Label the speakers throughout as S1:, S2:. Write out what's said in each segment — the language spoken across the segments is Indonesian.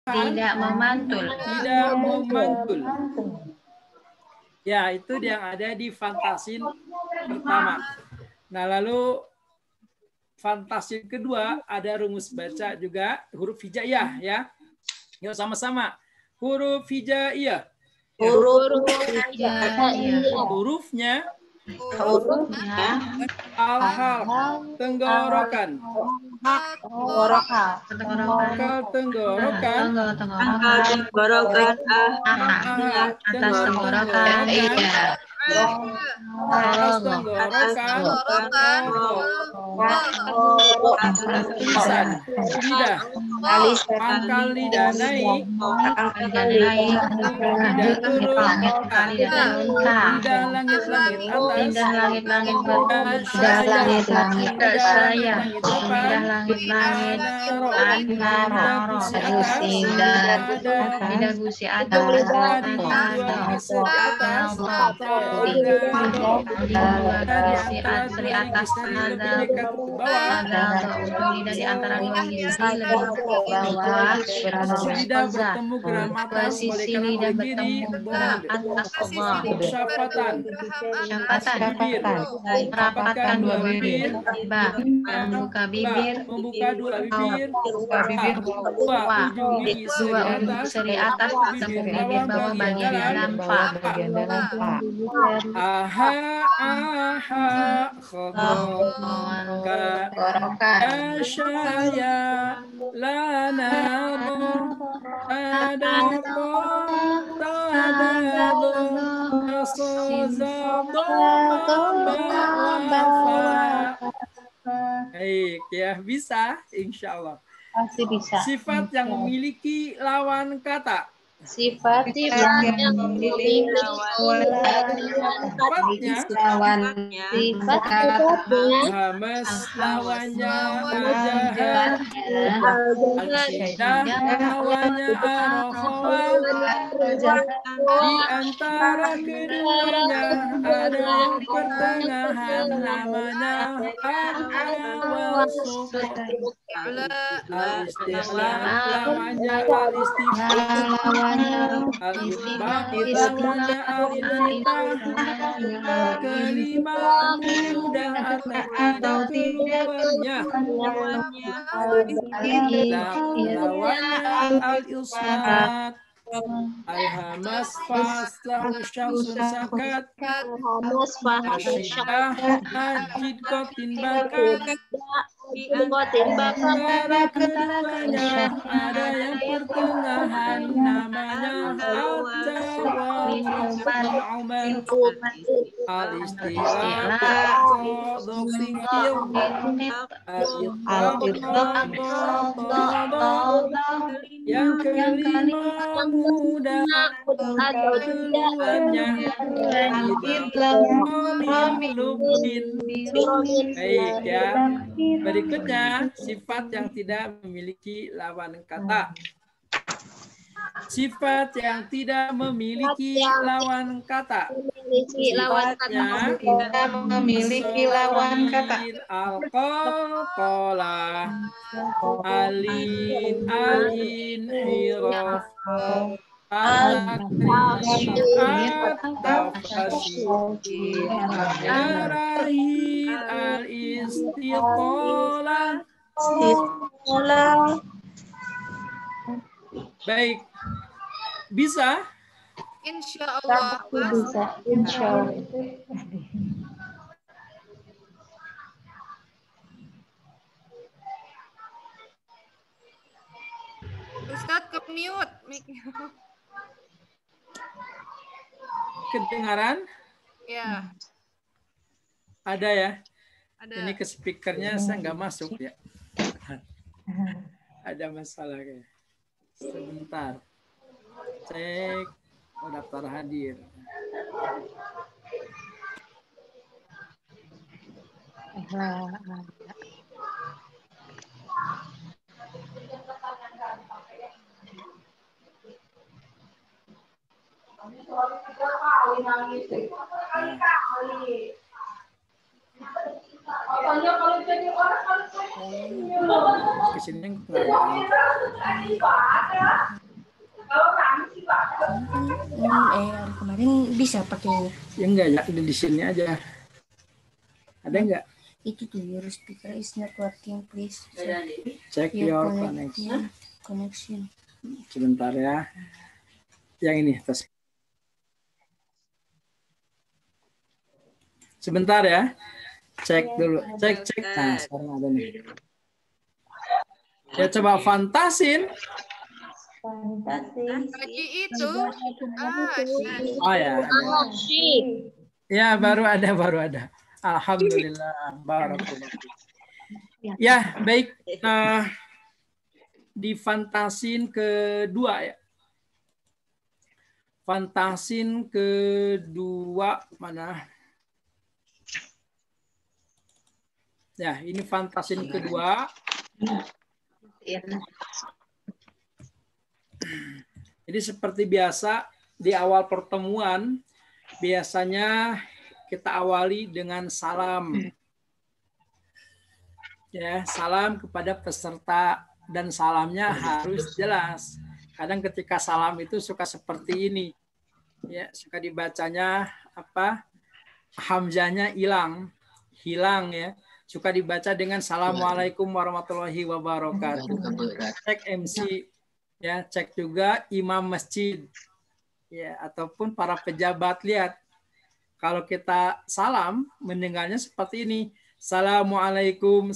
S1: Tidak memantul.
S2: Tidak memantul. Ya, itu yang ada di fantasin pertama. Nah, lalu fantasin kedua ada rumus baca juga huruf hijaiyah ya. Yuk sama-sama. Huruf hijaiyah. Hurufnya al-halq, tenggorokan. Pangkal tenggorokan.
S1: Atas tenggorokan.
S2: Atas tenggorokan. Lisan. Lidah. Pangkal lidah naik. Lidah turun. Lidah langit-langit atas.
S1: Lidah langit-langit bawah. Lidah langit-langit saya. Lidah langit-langit lidah gusi atas. Di atas ada ujung lidah di antara dua gigi lebih bawah.
S2: Lidah bertemu geram atas,
S1: Posisi lidah bertemu geram atas bawah.
S2: Syafatan. Bibir.
S1: Merapatkan dua bibir. Membuka bibir.
S2: Membuka dua bibir.
S1: Dua ujung seri atas bertemu bibir bawah bagian dalam fa.
S2: Aha, aha, khoka, asyaya, lana, adako, tadado, asozado, wafa. Baik ya, bisa insya Allah.
S3: Pasti bisa.
S2: Sifat yang memiliki lawan kata.
S3: Sifat yang memiliki lawannya.
S2: Hamas lawannya ajahat. Al-Syidah lawannya ar-rakhawah. Di antara keduanya ada yang pertengahan namanya al-wasat. Al-istiqlal lawannya al-istifham. Al-isbah lawannya al-intah. Kelima mudah atau keduanya. Lawannya al-ismat. Al-hamas faslahu syamsun sakat. Asyidah ajid kotin bakat. Antara keduanya ada yang pertengahan namanya al-tawafuk al-istilah yang kelima mudah atau keduanya baik ya. Berikutnya, sifat yang tidak memiliki lawan kata. Sifat yang tidak memiliki lawan kata. Sifatnya
S3: Tidak memiliki lawan kata.
S2: Al-qalqalah, alin, alin, hiraf, al-tafasir, al-istiqalah. Baik, bisa?
S4: Insya Allah.
S3: Bisa, insya Allah.
S4: Ustadz ke mute mic-nya.
S2: Kedengaran?
S4: Ya.
S2: Ada ya?
S4: Ada.
S2: Ini ke speakernya saya nggak masuk ya. Ada masalah kayak. Sebentar. Cek daftar hadir. Kesini nggak ada.
S1: Hari kemarin bisa pakainya.
S2: Ya enggak ya, di sini aja. Ada enggak?
S1: Itu tuh your speaker is not working, please.
S2: Check your connection.
S1: Connection.
S2: Sebentar ya. Yang ini tes. Sebentar ya. Cek dulu. Cek. Nah, sekarang ada nih. Ya coba fantasin.
S4: Haji itu.
S2: Oh ya. Ya baru ada. Alhamdulillah. Barakallah. Ya baik. Difantasin kedua ya. Fantasin kedua mana? Ya ini fantasin kedua. Jadi seperti biasa di awal pertemuan biasanya kita awali dengan salam. Ya, salam kepada peserta dan salamnya harus jelas. Kadang ketika salam itu suka seperti ini. Ya, suka dibacanya apa? Hamzahnya hilang ya. Suka dibaca dengan Assalamualaikum warahmatullahi wabarakatuh. Cek MC ya, cek juga imam masjid ya ataupun para pejabat. Lihat kalau kita salam mendengarnya seperti ini, Assalamualaikum.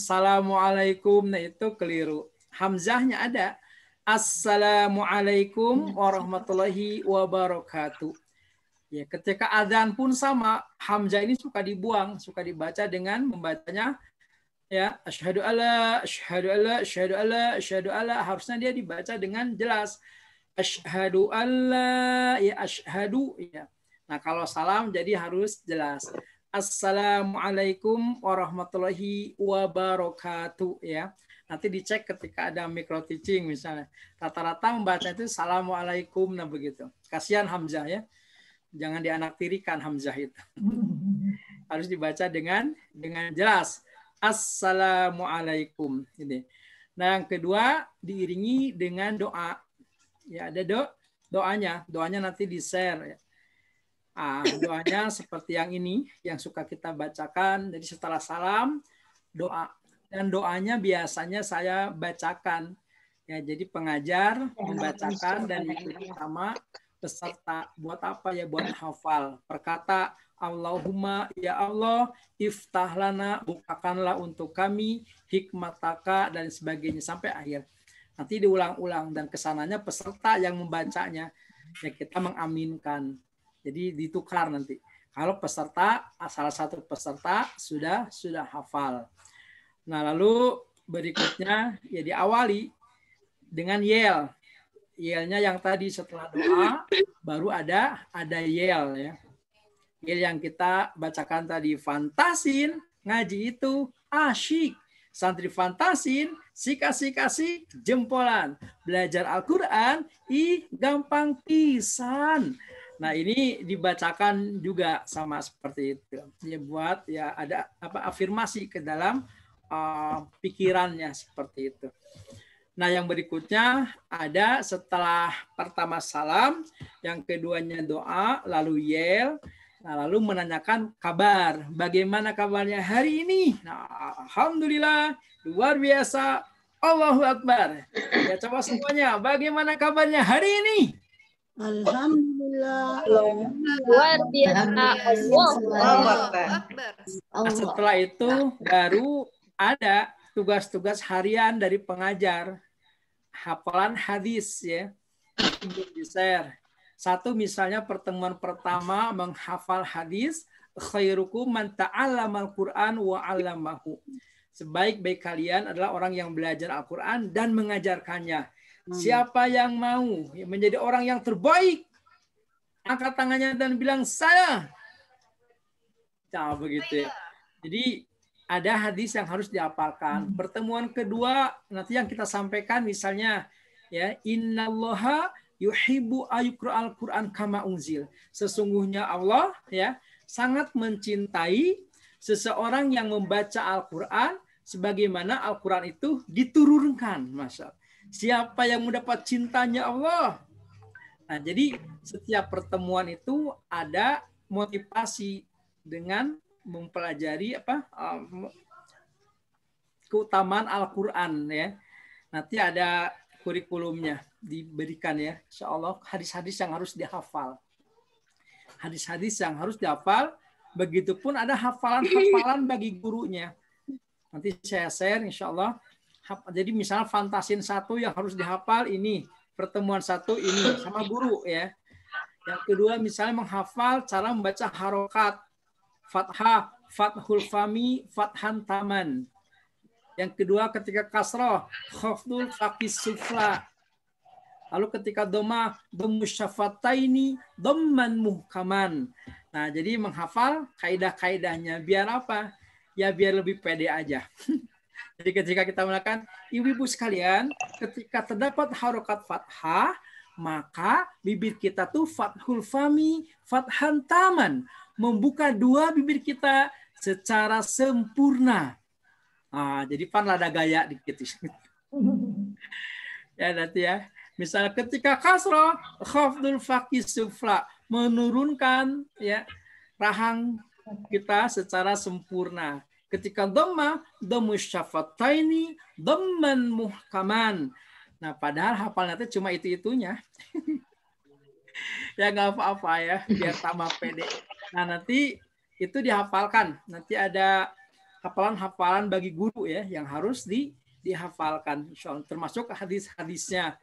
S2: Nah itu keliru, hamzahnya ada Assalamualaikum warahmatullahi wabarakatuh ya. Ketika adzan pun sama, hamzah ini suka dibuang, suka dibaca dengan membacanya ya, asyhadu alla, harusnya dia dibaca dengan jelas. Asyhadu alla, ya asyhadu ya. Nah, kalau salam jadi harus jelas. Assalamualaikum warahmatullahi wabarakatuh ya. Nanti dicek ketika ada micro teaching misalnya. Rata-rata membaca itu Assalamualaikum, nah begitu. Kasihan hamzah ya. Jangan dianaktirikan hamzah itu. Harus dibaca dengan jelas. Assalamualaikum. Ini. Nah, yang kedua diiringi dengan doa. Ya, ada doanya. Doanya nanti di-share ya. Doanya seperti yang ini yang suka kita bacakan. Jadi setelah salam doa, dan doanya biasanya saya bacakan. Ya, jadi pengajar membacakan dan ikuti sama peserta. Buat apa ya? Buat hafal. Perkata Allahumma ya Allah iftah lana, bukakanlah untuk kami hikmataka dan sebagainya sampai akhir. Nanti diulang-ulang dan kesananya peserta yang membacanya ya kita mengaminkan. Jadi ditukar nanti. Kalau peserta salah satu peserta sudah hafal. Nah, lalu berikutnya ya diawali dengan yel. Yelnya yang tadi setelah doa baru ada yel ya. Yel yang kita bacakan tadi, fantasin ngaji itu asyik. Santri fantasin kasih jempolan. Belajar Al-Qur'an gampang pisan. Nah, ini dibacakan juga sama seperti itu. Ya buat ya ada afirmasi ke dalam pikirannya seperti itu. Nah, yang berikutnya ada setelah pertama salam, yang keduanya doa, lalu yel, nah, lalu menanyakan kabar. Bagaimana kabarnya hari ini? Nah, alhamdulillah, luar biasa. Allahu Akbar. Ya, coba semuanya, bagaimana kabarnya hari ini?
S3: Alhamdulillah.
S1: Luar biasa.
S2: Nah, setelah itu baru ada tugas-tugas harian dari pengajar. Hafalan hadis ya. Di-share. Satu misalnya pertemuan pertama menghafal hadis, khairukum man ta'allamal Qur'an wa 'allamahu. Sebaik-baik kalian adalah orang yang belajar Al-Qur'an dan mengajarkannya. Siapa yang mau menjadi orang yang terbaik? Angkat tangannya dan bilang saya. Nah, begitu ya. Jadi ada hadis yang harus dihafalkan. Pertemuan kedua nanti yang kita sampaikan misalnya ya, innallaha yuhibbu ayyuqra'al Qur'an kama unzil. Sesungguhnya Allah ya sangat mencintai seseorang yang membaca Al-Qur'an sebagaimana Al-Quran itu diturunkan. Masya Allah. Siapa yang mendapat cintanya Allah? Nah, jadi setiap pertemuan itu ada motivasi dengan mempelajari keutamaan Al-Quran ya. Nanti ada kurikulumnya diberikan ya. Insya Allah hadis-hadis yang harus dihafal. Hadis-hadis yang harus dihafal. Begitupun ada hafalan-hafalan bagi gurunya. Nanti saya share insya Allah. Jadi misalnya fantasin 1 yang harus dihafal ini. Pertemuan 1 ini sama guru ya. Yang kedua misalnya menghafal cara membaca harokat. Fathah, fathul fami, fathan taman. Yang kedua ketika kasroh, khafdul fakis sufla. Lalu ketika doma, domus syafataini, domman muhkaman. Nah, jadi menghafal kaidah-kaidahnya. Biar apa? Ya biar lebih pede aja. Jadi ketika kita melakukan, ibu-ibu sekalian, ketika terdapat harokat fathah, maka bibir kita tuh fathul fami, fathan taman. Membuka 2 bibir kita secara sempurna. Nah, jadi pan ada gaya dikit. Ya nanti ya. Misalnya ketika kasroh, khafdul fakis sufla. Menurunkan ya rahang kita secara sempurna. Ketika dhamma, dhamus syafataini, dhamman muhkaman. Nah, padahal hafalnya itu cuma itu-itunya. Ya nggak apa-apa ya, biar tambah pede. Nah, nanti itu dihafalkan. Nanti ada hafalan-hafalan bagi guru ya yang harus dihafalkan. Termasuk hadis-hadisnya.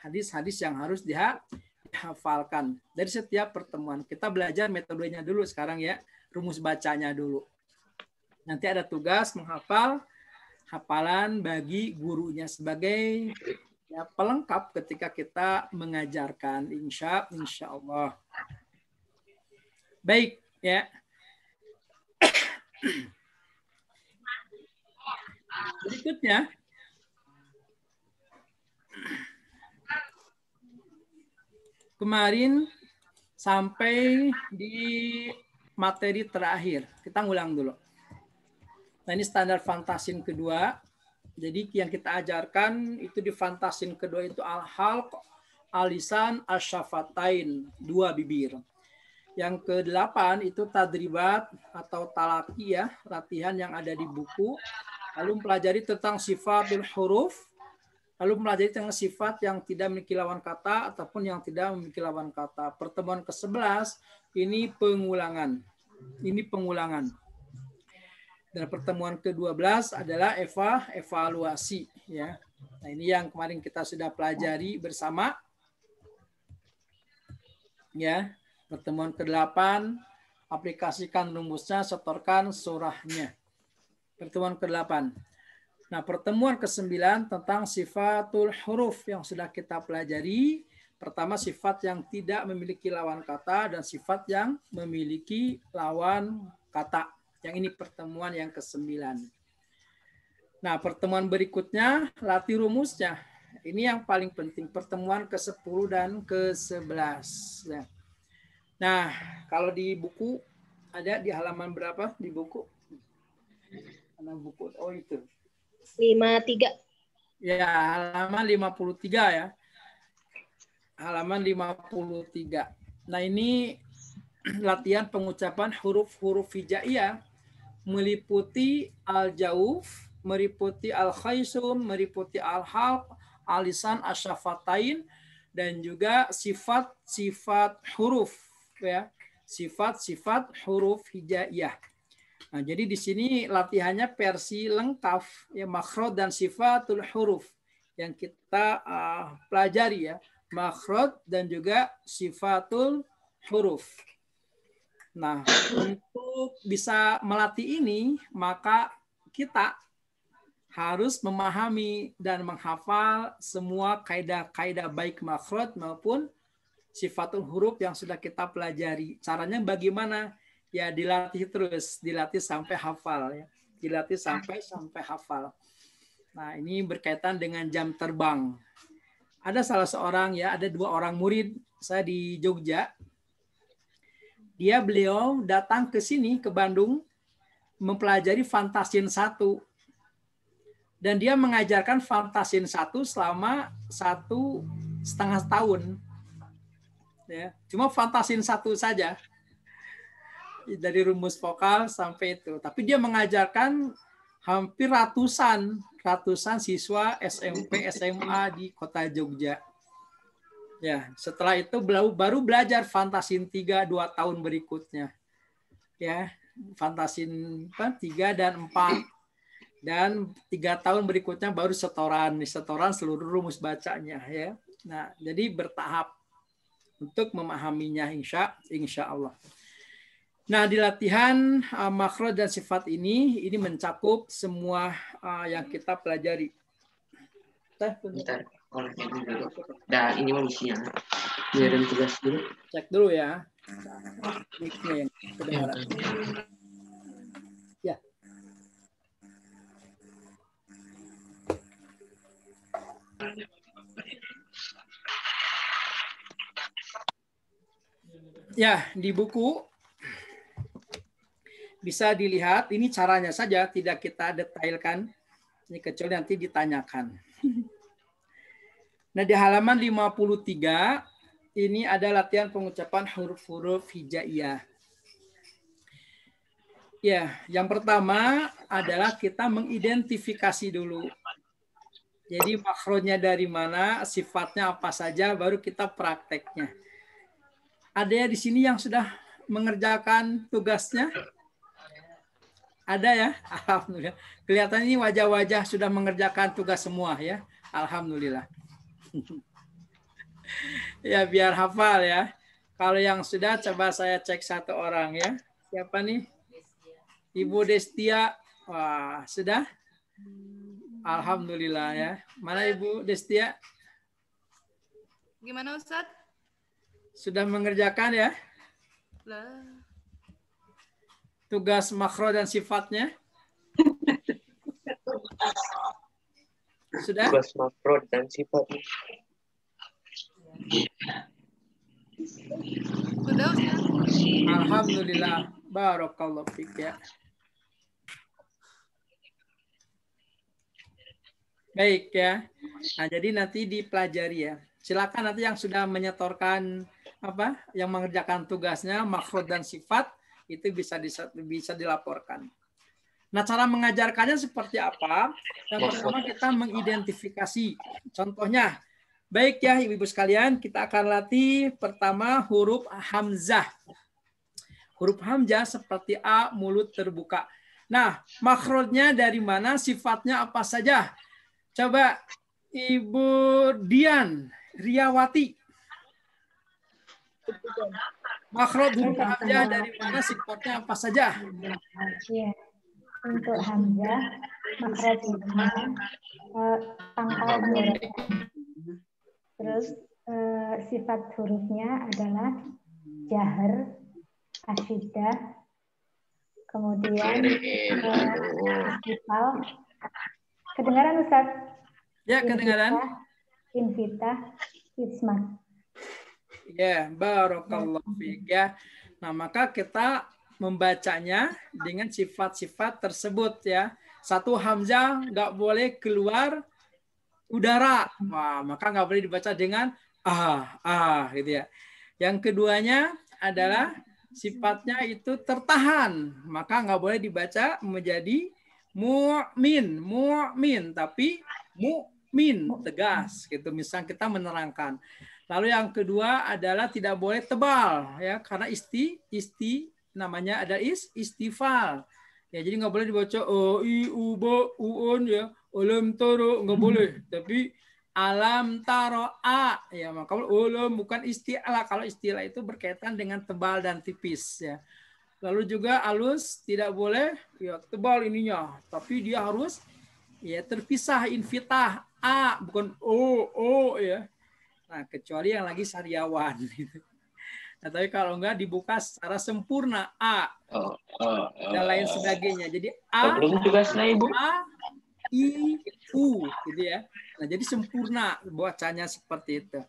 S2: Hadis-hadis yang harus dihafalkan. Dari setiap pertemuan. Kita belajar metodenya dulu sekarang ya. Rumus bacanya dulu. Nanti ada tugas menghafal hafalan bagi gurunya sebagai ya, pelengkap ketika kita mengajarkan. Insya Allah. Baik ya. Berikutnya. Kemarin sampai di materi terakhir. Kita ngulang dulu. Nah, ini standar fantasin kedua. Jadi yang kita ajarkan itu di fantasin kedua itu al-halq, al-lisan, al-syafatain, 2 bibir. Yang ke-8 itu tadribat atau talaki ya, latihan yang ada di buku. Lalu mempelajari tentang sifatul huruf, lalu mempelajari tentang sifat yang tidak memiliki lawan kata ataupun yang tidak memiliki lawan kata. Pertemuan ke-11 ini pengulangan. Ini pengulangan. Dan pertemuan ke-12 adalah evaluasi ya. Nah, ini yang kemarin kita sudah pelajari bersama. Ya. Pertemuan ke-8 aplikasikan rumusnya, setorkan surahnya. Pertemuan ke-8. Nah, pertemuan ke-9 tentang sifatul huruf yang sudah kita pelajari. Pertama, sifat yang tidak memiliki lawan kata dan sifat yang memiliki lawan kata. Yang ini pertemuan yang ke-9. Nah, pertemuan berikutnya latih rumusnya. Ini yang paling penting, pertemuan ke-10 dan ke-11. Nah, kalau di buku ada di halaman berapa di buku? Halaman buku, oh itu.
S3: 53.
S2: Ya, halaman 53 ya. Halaman 53. Nah, ini latihan pengucapan huruf-huruf hijaiyah meliputi al-jauf, meliputi al-khaisum, meliputi al-halq, al-lisan, asyafatain, dan juga sifat-sifat huruf ya, sifat-sifat huruf hijaiyah. Nah, jadi di sini latihannya versi lengkap ya, makhraj dan sifatul huruf yang kita pelajari ya, makhraj dan juga sifatul huruf. Nah, untuk bisa melatih ini, maka kita harus memahami dan menghafal semua kaidah-kaidah baik makhraj maupun sifatul huruf yang sudah kita pelajari. Caranya bagaimana? Ya dilatih terus, dilatih sampai hafal ya. Dilatih sampai hafal. Nah, ini berkaitan dengan jam terbang. Ada salah seorang ya, ada 2 orang murid saya di Jogja. Beliau datang ke sini ke Bandung mempelajari fantasin 1. Dan dia mengajarkan fantasin 1 selama 1,5 tahun. Ya, cuma fantasin 1 saja. Dari rumus vokal sampai itu. Tapi dia mengajarkan hampir ratusan siswa SMP, SMA di kota Jogja. Ya, setelah itu baru belajar fantasin 3 2 tahun berikutnya. Ya, fantasin 3 dan 4. Dan 3 tahun berikutnya baru setoran seluruh rumus bacanya ya. Nah, jadi bertahap untuk memahaminya insya Allah. Nah, di latihan makhraj dan sifat ini mencakup semua yang kita pelajari.
S5: Bentar. Dan ini manusia. Biarin tugas dulu.
S2: Cek dulu ya. Mic-nya yang kedengaran. Ya. Ya, di buku bisa dilihat, ini caranya saja, tidak kita detailkan, ini kecuali nanti ditanyakan. Nah, di halaman 53, ini ada latihan pengucapan huruf-huruf hijaiyah. Ya, yang pertama adalah kita mengidentifikasi dulu. Jadi makhrajnya dari mana, sifatnya apa saja, baru kita prakteknya. Ada ya di sini yang sudah mengerjakan tugasnya? Ada ya? Alhamdulillah. Kelihatan ini wajah-wajah sudah mengerjakan tugas semua ya. Alhamdulillah. Ya, biar hafal ya. Kalau yang sudah, coba saya cek satu orang ya. Siapa nih? Ibu Destia. Wah, sudah? Alhamdulillah ya. Mana Ibu Destia?
S4: Gimana Ustadz?
S2: Sudah mengerjakan ya?
S4: Lah.
S2: Tugas makro dan sifatnya? Sudah?
S5: Tugas makro dan sifatnya.
S4: Sudah Ustadz?
S2: Alhamdulillah. Barakallahu fiik ya. Baik ya. Nah, jadi nanti dipelajari ya. Silakan nanti yang sudah menyetorkan yang mengerjakan tugasnya makhraj dan sifat itu bisa dilaporkan. Nah, cara mengajarkannya seperti apa? Yang pertama kita mengidentifikasi. Contohnya, baik ya Ibu-ibu sekalian, kita akan latih pertama huruf hamzah. Huruf hamzah seperti A, mulut terbuka. Nah, makhrajnya dari mana? Sifatnya apa saja? Coba Ibu Dian Riawati. Makhraj huruf hamzah dari mana, sifatnya apa saja?
S6: Ya, untuk hamzah makhrajnya pangkal huruf. Terus sifat hurufnya adalah jahar, asyidah, kemudian istifal. Kedengaran Ustaz?
S2: Ya, kedengaran.
S6: Infitah, ismat.
S2: Ya, barakallahu fiik ya. Nah, maka kita membacanya dengan sifat-sifat tersebut ya. Satu, hamzah nggak boleh keluar udara. Wah, maka nggak boleh dibaca dengan gitu ya. Yang keduanya adalah sifatnya itu tertahan, maka nggak boleh dibaca menjadi mu'min, tapi mu'min, tegas gitu. Misalnya kita menerangkan. Lalu yang kedua adalah tidak boleh tebal ya, karena namanya ada istifal. Ya, jadi nggak boleh dibaca i u ba uun ya, alam taro, nggak boleh. Tapi alam taro a ya, maka ulam bukan istilah. Kalau istilah itu berkaitan dengan tebal dan tipis ya. Lalu juga alus tidak boleh ya tebal ininya, tapi dia harus ya terpisah, infitah a bukan o ya. Nah, kecuali yang lagi sariawan gitu. Nah, tapi kalau enggak dibuka secara sempurna a dan lain sebagainya. Jadi a,
S5: Belum tugasnya Ibu.
S2: a, i, u gitu ya. Nah, jadi sempurna bacanya seperti itu.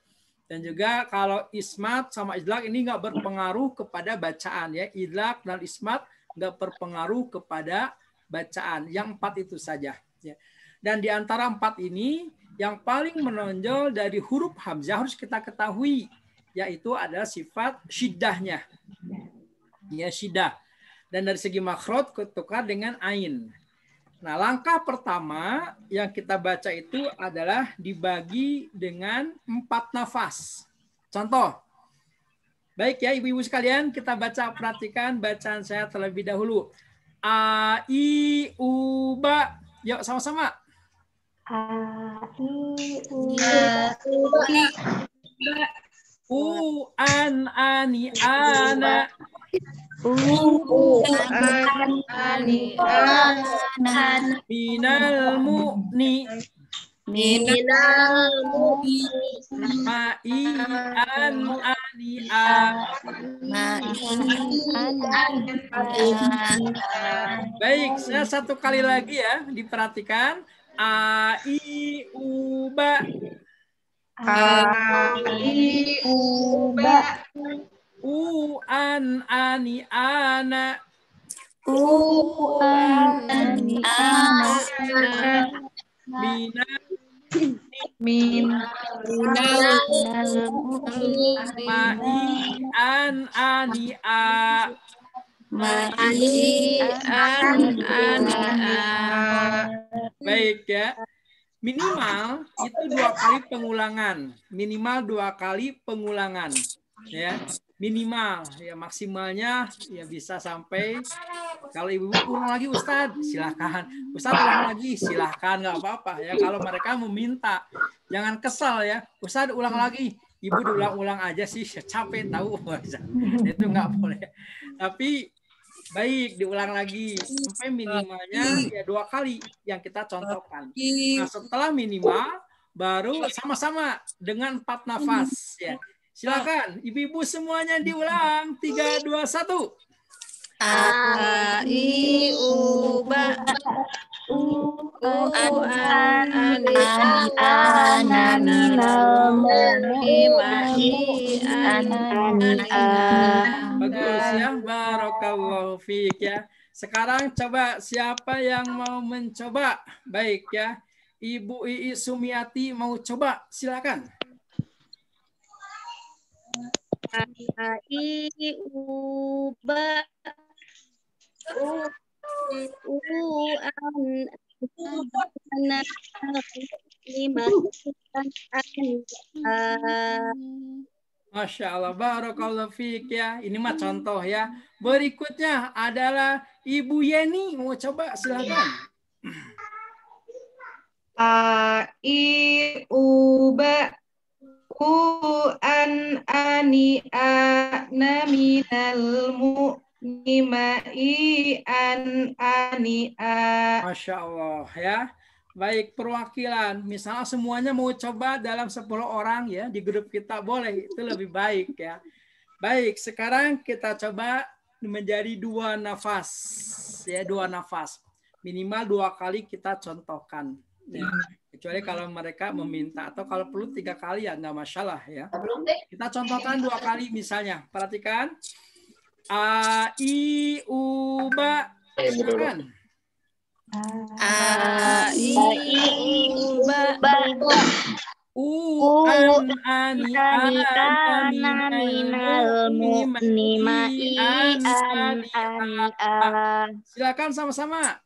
S2: Dan juga kalau ismat sama idlak ini enggak berpengaruh kepada bacaan ya. Idlak dan ismat enggak berpengaruh kepada bacaan. Yang 4 itu saja ya. Dan di antara 4 ini, yang paling menonjol dari huruf hamzah harus kita ketahui, yaitu adalah sifat syiddahnya. Ya, syiddah. Dan dari segi makhraj ketukar dengan ain. Nah, langkah pertama yang kita baca itu adalah dibagi dengan 4 nafas. Contoh. Baik ya, ibu-ibu sekalian, kita baca, perhatikan bacaan saya terlebih dahulu. A, I, U, Ba. Yuk, sama-sama.
S6: A, I, U,
S2: U, An, Ani, Ana. Minal mu'ni. Ma'i, an, ani, a. Baik, saya satu kali lagi ya, diperhatikan. A, I, U, Ba. U, an, ani, ana. Ma'i, an, ani, a. Baik ya. Minimal itu 2 kali pengulangan. Minimal 2 kali pengulangan. Ya. Minimal, ya maksimalnya ya bisa sampai, kalau ibu ulang lagi Ustadz, silahkan. Ustadz ulang lagi, silahkan, nggak apa-apa ya. Kalau mereka meminta, jangan kesal ya. Ustadz ulang lagi, ibu diulang-ulang aja sih, capek tahu. Itu nggak boleh. Tapi baik diulang lagi sampai minimalnya ya 2 kali yang kita contohkan. Nah setelah minimal baru sama-sama dengan 4 nafas ya. Silakan, ibu-ibu semuanya diulang. 3, 2, 1.
S4: A, I, U, Ba.
S2: Bagus ya, barakallahu fiik ya. Sekarang coba siapa yang mau mencoba? Baik ya. Ibu Ii Sumiati mau coba, silakan.
S3: I, U, Ba.
S2: Masya Allah, barakallahu fiik ya. Ini mah contoh ya. Berikutnya adalah Ibu Yeni. Mau coba, silakan.
S7: A, I, U, Ba. U, an, ani, a, na, minal mu'ni, ma'i, an, ani, a.
S2: Masya Allah ya. Baik, perwakilan. Misalnya semuanya mau coba dalam 10 orang ya di grup kita, boleh. Itu lebih baik ya. Baik, sekarang kita coba menjadi 2 nafas. Ya, 2 nafas. Minimal 2 kali kita contohkan. Ya. Kecuali kalau mereka meminta, atau kalau perlu 3 kali ya nggak masalah ya. Kita contohkan 2 kali misalnya. Perhatikan. A, I, U, Ba. Silakan.
S4: A, I, U, Ba.
S2: U, an, ani, ana, minal mu'ni, ma'i, an, ani, a. Silakan sama-sama.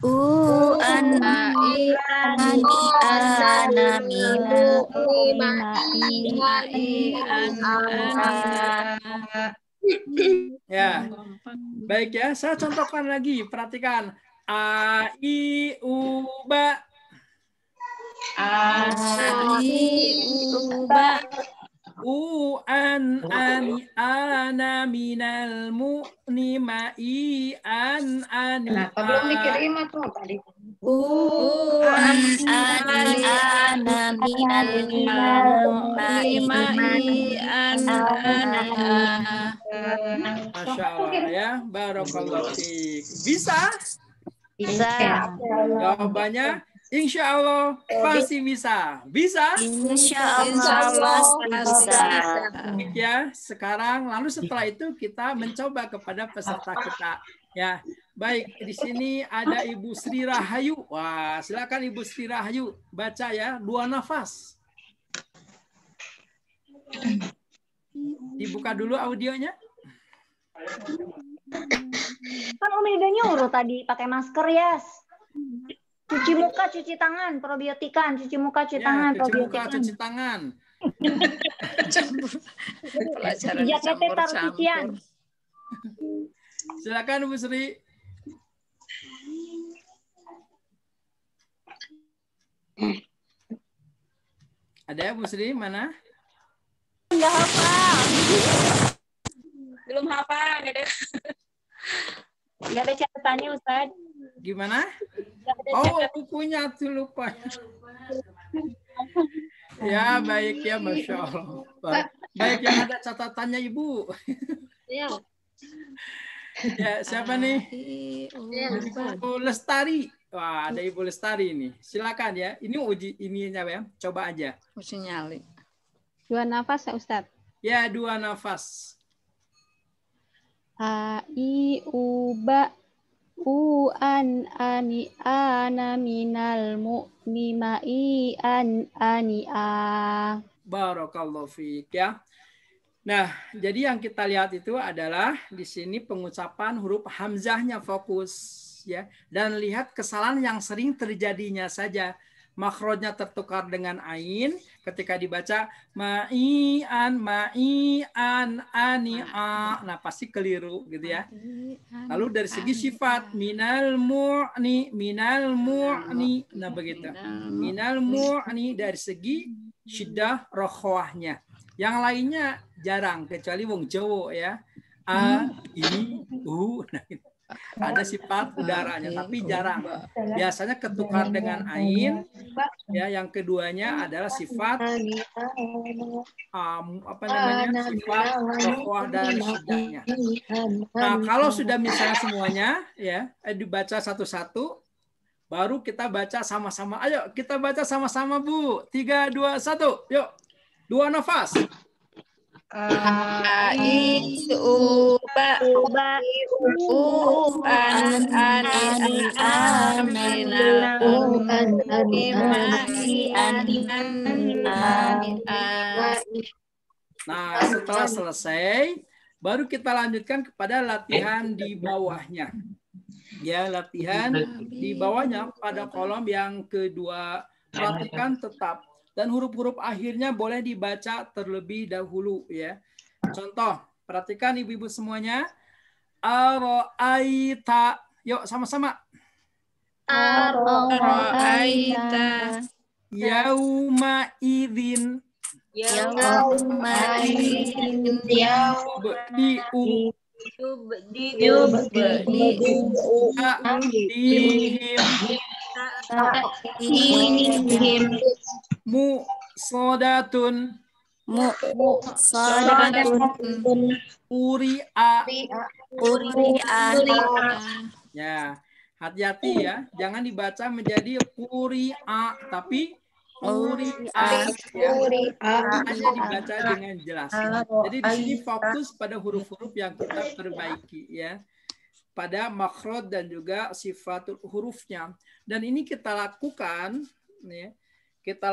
S4: U, an, I, ani, ana, minal mu'ni, ma'i, an, ana.
S2: Ya, baik ya. Saya contohkan lagi. Perhatikan. A, I, U, Ba.
S4: A, I, U, Ba.
S2: U, an, ani, ana, minal mu'ni, ma'i, an, ani, a.
S6: Kenapa belum dikirim atau tadi?
S4: U, an, ani, ana, minal mu'ni, ma'i, an, ana.
S2: Masya Allah ya. Barakallahu fiik. Bisa?
S4: Bisa.
S2: Jawabannya insya Allah pasti bisa. Bisa?
S4: Insya Allah bisa.
S2: Ya, sekarang lalu setelah itu kita mencoba kepada peserta kita. Ya, Baik, di sini ada Ibu Sri Rahayu. Wah, silakan Ibu Sri Rahayu baca ya, 2 nafas. Dibuka dulu audionya.
S3: Kan Umi udah nyuruh tadi pakai masker, Yas. Cuci muka, cuci tangan, probiotikan. Cuci muka, cuci tangan,
S2: Cuci muka,
S3: probiotikan.
S2: cuci tangan.
S4: Pelajaran
S3: Jaketnya taruh cucian.
S2: Silakan Bu Sri. Ada Bu Sri mana?
S3: Enggak hafal.
S4: Belum hafal, nggak ada.
S3: Enggak ada catatannya, Ustaz.
S2: Gimana? Oh, bukunya tuh lupa. Ya, baik ya, Masya Allah. Baik, yang ada catatannya Ibu.
S3: Iya.
S2: Ya, siapa nih? Ibu Lestari. Wah, ada Ibu Lestari ini. Silakan ya. Ini uji ininya ya. Coba aja.
S4: Uji nyali.
S8: 2 nafas ya Ustaz.
S2: Ya, 2 nafas.
S8: A I U ba u an ani ana minal mu'nima I an ani a.
S2: Barakallahu fiik ya. Nah, jadi yang kita lihat itu adalah di sini pengucapan huruf hamzahnya fokus ya, dan lihat kesalahan yang sering terjadinya saja. Makhrajnya tertukar dengan ain ketika dibaca ma'ian ani a. Nah, pasti keliru gitu ya. Lalu dari segi sifat minal mu'ni. Nah, begitu. Minal mu'ni dari segi syiddah rokhwahnya. Yang lainnya jarang kecuali wong Jawa ya. A, I, U. Nah, ada sifat udaranya tapi jarang. Biasanya ketukar dengan ain. Ya, yang keduanya adalah sifat sifat rokhwah dan syiddahnya. Nah, kalau sudah misalnya semuanya ya dibaca satu-satu, baru kita baca sama-sama. Ayo kita baca sama-sama Bu. 3, 2, 1. Yuk. 2 nafas.
S4: A I U ba u an ani a minal mu'nima
S2: Nah, setelah selesai, baru kita lanjutkan kepada latihan di bawahnya. Ya, latihan di bawahnya pada kolom yang kedua. Perhatikan tetap. Dan huruf-huruf akhirnya boleh dibaca terlebih dahulu ya. Contoh, perhatikan ibu-ibu semuanya. Aro'aita. Yuk sama-sama.
S4: Aro'aita.
S2: Yauma idzin. Mu'sodatun. Uri'a. Ya, hati-hati ya. Jangan dibaca menjadi Uri'a, tapi Uri'a. Hanya dibaca dengan jelas. Jadi di sini fokus pada huruf-huruf yang kita perbaiki ya. Pada makhraj dan juga sifatul hurufnya. Dan ini kita lakukan ya. Kita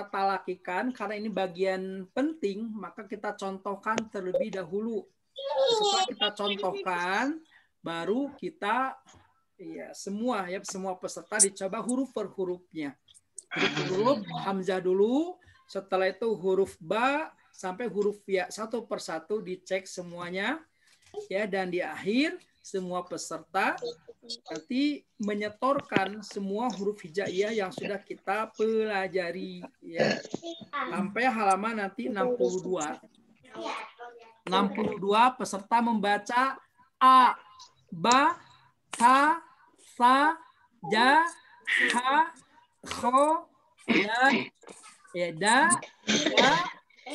S2: talakikan karena ini bagian penting, maka kita contohkan terlebih dahulu. Setelah kita contohkan, baru kita ya semua peserta dicoba huruf per hurufnya. Huruf hamzah dulu, setelah itu huruf ba sampai huruf ya, satu persatu dicek semuanya ya, dan di akhir semua peserta nanti menyetorkan semua huruf hijaiyah yang sudah kita pelajari ya, sampai halaman nanti 62. 62 peserta membaca a, ba, ta, sa, ja, ha, kho, ya, da,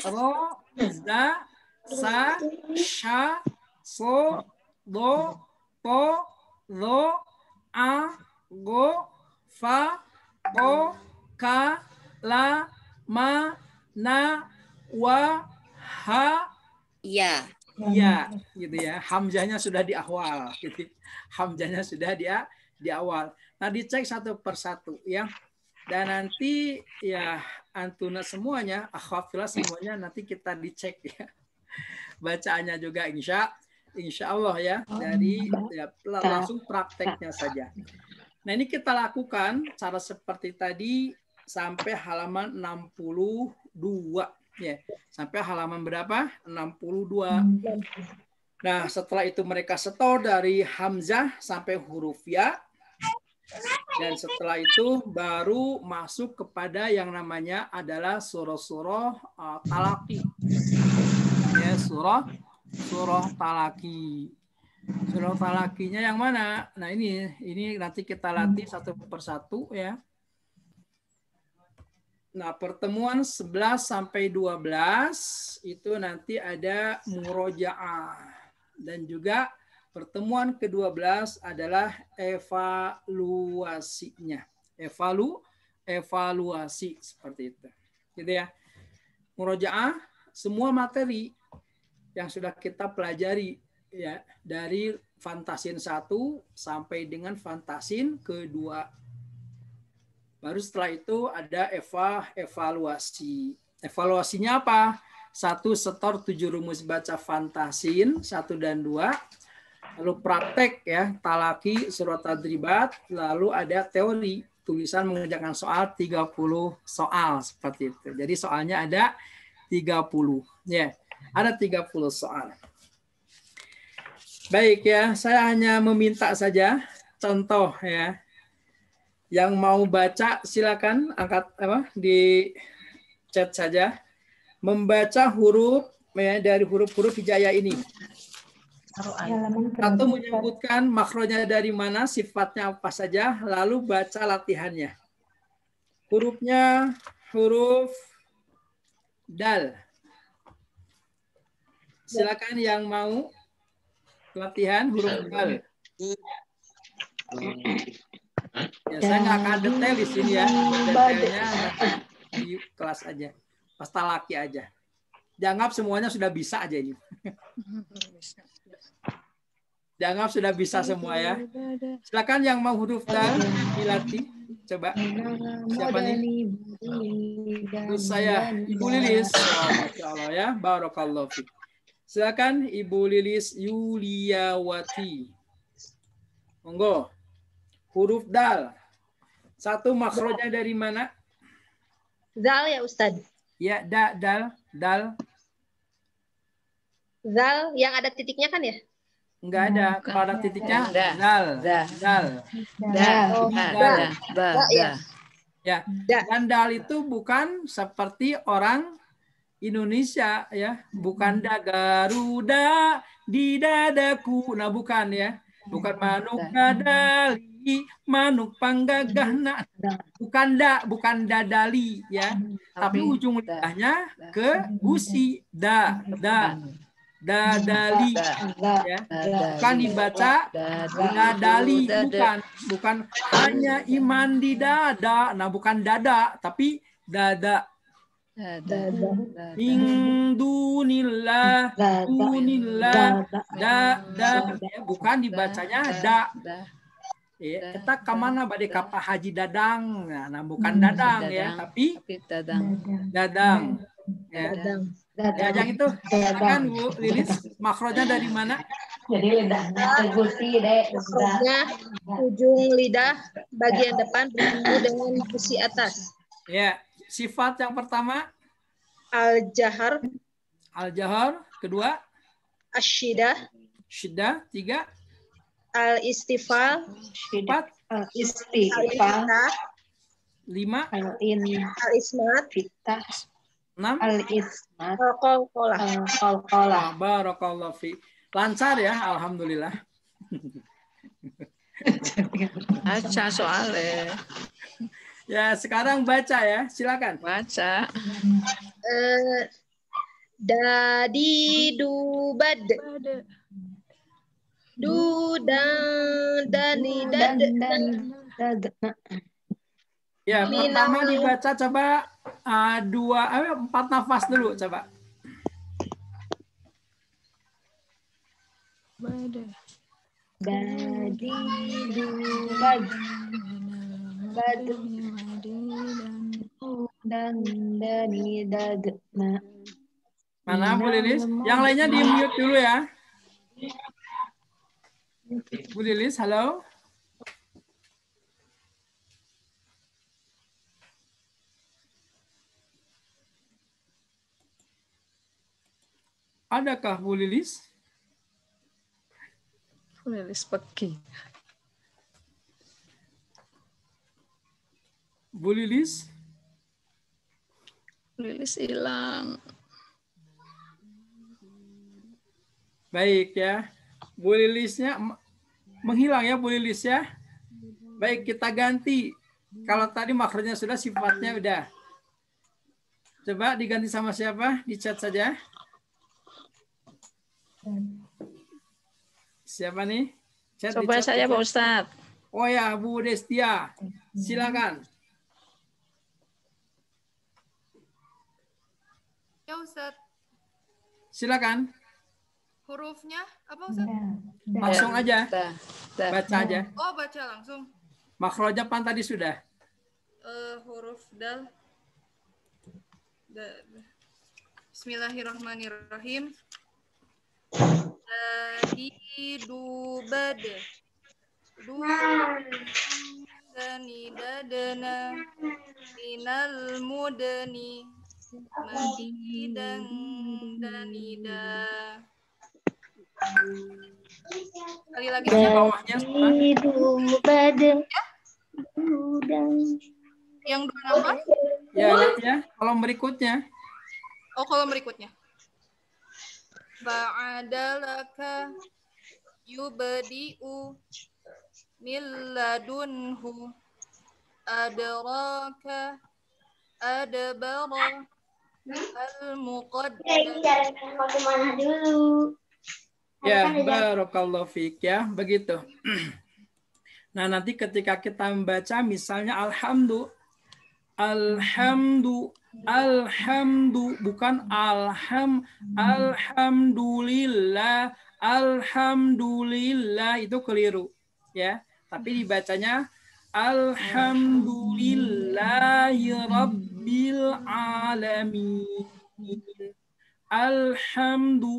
S2: ro, za, sa, sha, so, do, po, lo, a, go, fa, ko, ka, la, ma, na, wa, ha,
S4: ya.
S2: ya gitu ya. Hamzahnya sudah di awal gitu. Hamzahnya sudah di awal. Nah, dicek satu persatu ya. Dan nanti ya antuna semuanya, akhwafillah semuanya nanti kita dicek ya. Bacaannya juga insya Allah ya, dari ya, langsung prakteknya saja. Nah, ini kita lakukan cara seperti tadi sampai halaman 62 ya. Sampai halaman berapa? 62. Nah, setelah itu mereka setor dari hamzah sampai huruf ya. Dan setelah itu baru masuk kepada yang namanya adalah surah-surah talaki. Ya, surah talaki. Surah talakinya yang mana? Nah, ini nanti kita latih satu persatu ya. Nah, pertemuan 11 sampai 12 itu nanti ada murojaah. Dan juga pertemuan ke-12 adalah evaluasinya. Evaluasi seperti itu. Gitu ya. Murojaah semua materi yang sudah kita pelajari ya dari Fantasin 1 sampai dengan Fantasin ke-2. Baru setelah itu ada evaluasi. Evaluasinya apa? 1 setor 7 rumus baca Fantasin 1 dan 2. Lalu praktek ya, talaki, surat tadribat, lalu ada teori, tulisan mengerjakan soal 30 soal seperti itu. Jadi soalnya ada 30 ya. Ada 30 soal. Baik ya, saya hanya meminta saja contoh ya. Yang mau baca silakan angkat di chat saja. Membaca huruf ya, dari huruf-huruf hijaiyah ini. Atau menyebutkan makronya dari mana, sifatnya apa saja, lalu baca latihannya. Hurufnya huruf dal. Silakan yang mau latihan huruf dal. Ya, saya nggak akan detail di sini ya. Detailnya di kelas aja. Pas talaki aja. Dianggap semuanya sudah bisa aja ini. Dianggap sudah bisa semua ya. Silakan yang mau huruf dal dilatih. Coba. Siapa nih? Terus saya, Ibu Lilis. Masya Allah ya. Barakallahu fiik. Silakan Ibu Lilis Yuliawati. Monggo. Huruf dal. 1 makhrajnya dari mana?
S9: Zal ya Ustadz.
S2: Ya, dal.
S9: Zal yang ada titiknya kan ya?
S2: Enggak ada. Kalau ada titiknya, dal. Ya. Dan dal itu bukan seperti orang Indonesia ya, bukan Garuda di dadaku. Nah, bukan ya. Bukan manuk dadali, manuk panggagahna. Bukan dadali ya. Tapi ujung lidahnya ke gusi dadali ya. Bukan dibaca dadali, bukan hanya iman di dada. Nah, bukan dada tapi dada. Min dunillah, bukan dibacanya da. Ya, kita kemana badai kapal haji dadang, nah bukan dadang ya, tapi dadang. Ya. Yang itu, silakan Bu Lilis, makronya dari mana?
S6: Jadi lidahnya tergusi deh.
S9: Makronya ujung lidah bagian depan bertemu dengan gusi atas.
S2: Ya. Sifat yang pertama
S9: al-jahar.
S2: Al-jahar. Kedua
S9: asyidah.
S2: Syiddah. 3
S9: al-istifal.
S2: 4
S6: Al-istifal.
S2: 5
S9: al-ismat.
S2: 6
S6: Al-ismat.
S9: Al-qalqalah.
S2: Barakallahu fi. Lancar ya, alhamdulillah.
S4: Baca soalnya.
S2: Ya, sekarang baca ya. Silakan.
S4: Baca.
S9: Dadi dubad. Dani dad.
S2: Ya, pertama dibaca coba 4 nafas dulu coba.
S6: Badidu dan dani dadna.
S2: Mana Bu Lilis? Yang lainnya di mute dulu ya. Bu Lilis, halo. Adakah Bu Lilis?
S4: Bu Lilis pergi.
S2: Bu Lilis?
S4: Bu Lilis hilang.
S2: Baik ya. Bu Lilisnya menghilang ya Bu Lilis ya. Baik, kita ganti. Kalau tadi makronya sudah, sifatnya udah. Coba diganti sama siapa? Di chat saja. Siapa nih? Chat,
S4: Coba saya Pak Ustadz.
S2: Oh ya, Bu Destia. Silakan.
S10: Ya Ustaz.
S2: Silakan.
S10: Hurufnya apa Ustaz?
S2: Langsung aja. Baca aja.
S10: Oh, baca langsung.
S2: Makronya pan tadi sudah.
S10: Huruf dal. Bismillahirrahmanirrahim. Dubad. Dani dadana. Minal mudani. Madidan danida. Kali lagi
S2: bawahnya
S10: yang dua apa?
S2: Ya, kolom berikutnya.
S10: Oh, kolom berikutnya. Ba'adalaka yubadi'u milladunhu adraka adbara al-muqaddam.
S3: Bagaimana dulu?
S2: Ya, barakallahu fiik ya, begitu. Nah, nanti ketika kita membaca misalnya alhamdu bukan alhamdulillah itu keliru ya. Tapi dibacanya alhamdulillahirabbil alamin.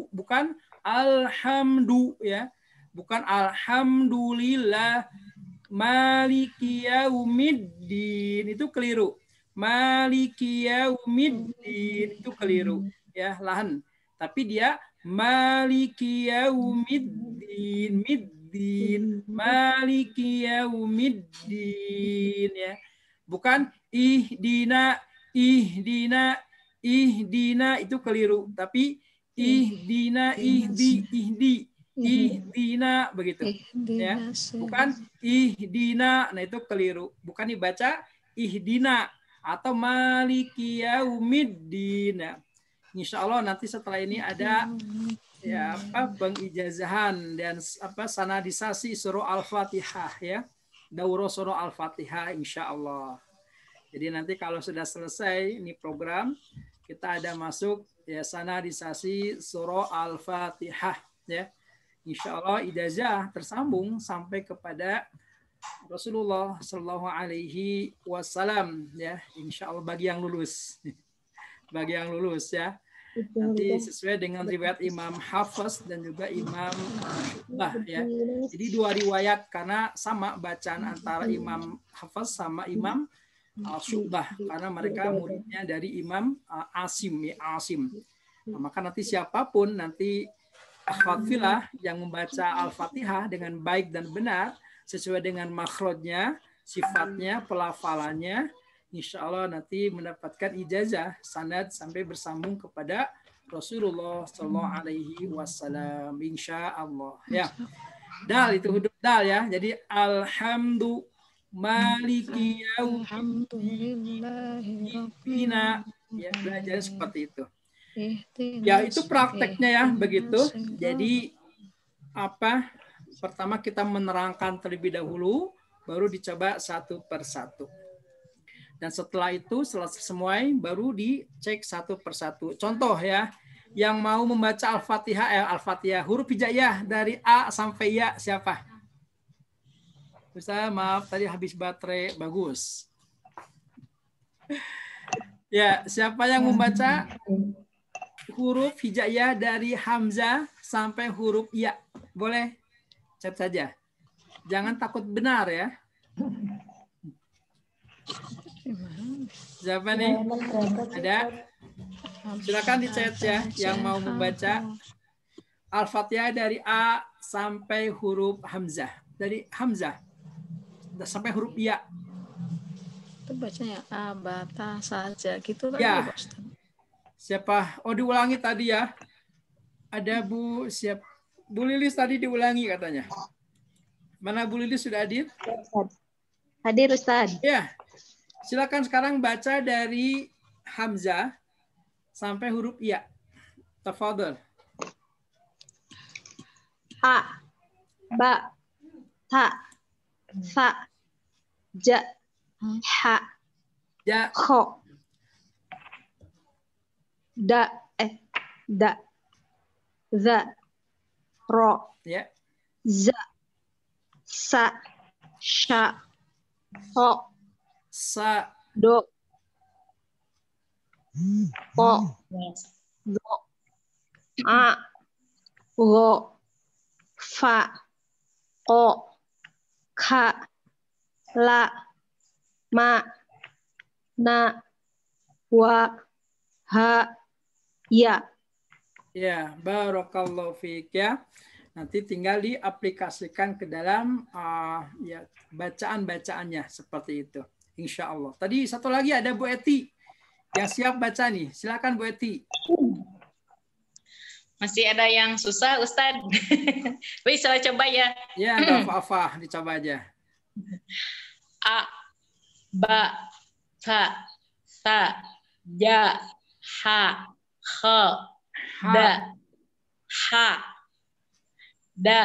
S2: Bukan alhamdu ya, bukan alhamdulillah maliki yaumiddin, itu keliru. Maliki yaumiddin itu keliru ya, lahan. Tapi dia maliki yaumiddin, middin, maliki yaumiddin ya. Bukan ihdina itu keliru, tapi ihdina ihdina begitu ya, bukan ihdina. Nah itu keliru, bukan dibaca ihdina atau maliki yaumiddin ya. Insya Allah nanti setelah ini ada ya pengijazahan dan sanadisasi surah Al-Fatihah ya, daurah surah Al-Fatihah insya Allah. Jadi nanti kalau sudah selesai ini program, kita ada masuk ya sanadisasi surah Al-Fatihah ya. Insya Allah ijazah tersambung sampai kepada Rasulullah Shallallahu Alaihi Wasallam ya. Insya Allah bagi yang lulus, bagi yang lulus ya. Nanti sesuai dengan riwayat Imam Hafiz dan juga Imam Syu'bah ya. Jadi dua riwayat karena sama bacaan antara Imam Hafiz sama Imam Syu'bah karena mereka muridnya dari Imam Asim ya, Asim. Nah, maka nanti siapapun nanti akhwat yang membaca Al-Fatihah dengan baik dan benar sesuai dengan makhrajnya, sifatnya, pelafalannya, insya Allah nanti mendapatkan ijazah sanad sampai bersambung kepada Rasulullah Sallallahu Alaihi Wasallam, insya Allah ya. Dal itu huruf dal ya. Jadi alhamdulillah maliki yaumiddin ya, belajar seperti itu. Ya itu prakteknya ya begitu. Jadi pertama kita menerangkan terlebih dahulu, baru dicoba satu persatu. Dan setelah itu selesai semua baru dicek satu persatu. Contoh ya, Yang mau membaca Al-Fatihah huruf hijaiyah dari A sampai Ya siapa? Ustaz, maaf tadi habis baterai. Bagus. Ya, siapa yang membaca huruf hijaiyah dari Hamzah sampai huruf Ya? Boleh chat saja. Jangan takut benar ya. Siapa nih? Ada? Silakan di chat ya yang mau membaca Al-Fatihah dari A sampai huruf Hamzah. Dari Hamzah sampai huruf Ya.
S4: Itu bacanya abata saja gitu tadi
S2: Ya.
S4: Pak Ustaz.
S2: Siapa? Oh, diulangi tadi ya. Ada Bu Lilis tadi diulangi katanya. Mana Bu Lilis sudah hadir?
S9: Hadir Ustaz.
S2: Ya. Silakan sekarang baca dari Hamzah sampai huruf Ya. Tafadhol.
S9: A, ba, ta, sa, ja, ha,
S2: Ja.
S9: kho, da, za, ro,
S2: Ya.
S9: za, sa, sha, ho,
S2: Sa,
S9: do, po, do, a, go, fa, ko, ka, la, ma, na, wa, ha, ya.
S2: ya, barakallahu fiik ya. Nanti tinggal diaplikasikan ke dalam ya bacaan-bacaannya seperti itu. Insya Allah. Tadi satu lagi ada Bu Eti yang siap baca nih. Silakan Bu Eti.
S11: Masih ada yang susah, Ustadz. Bisa coba ya.
S2: Ya, nggak apa-apa. Dicoba aja.
S11: A, ba, ta, sa, ja, ha, khe, da, ha, da,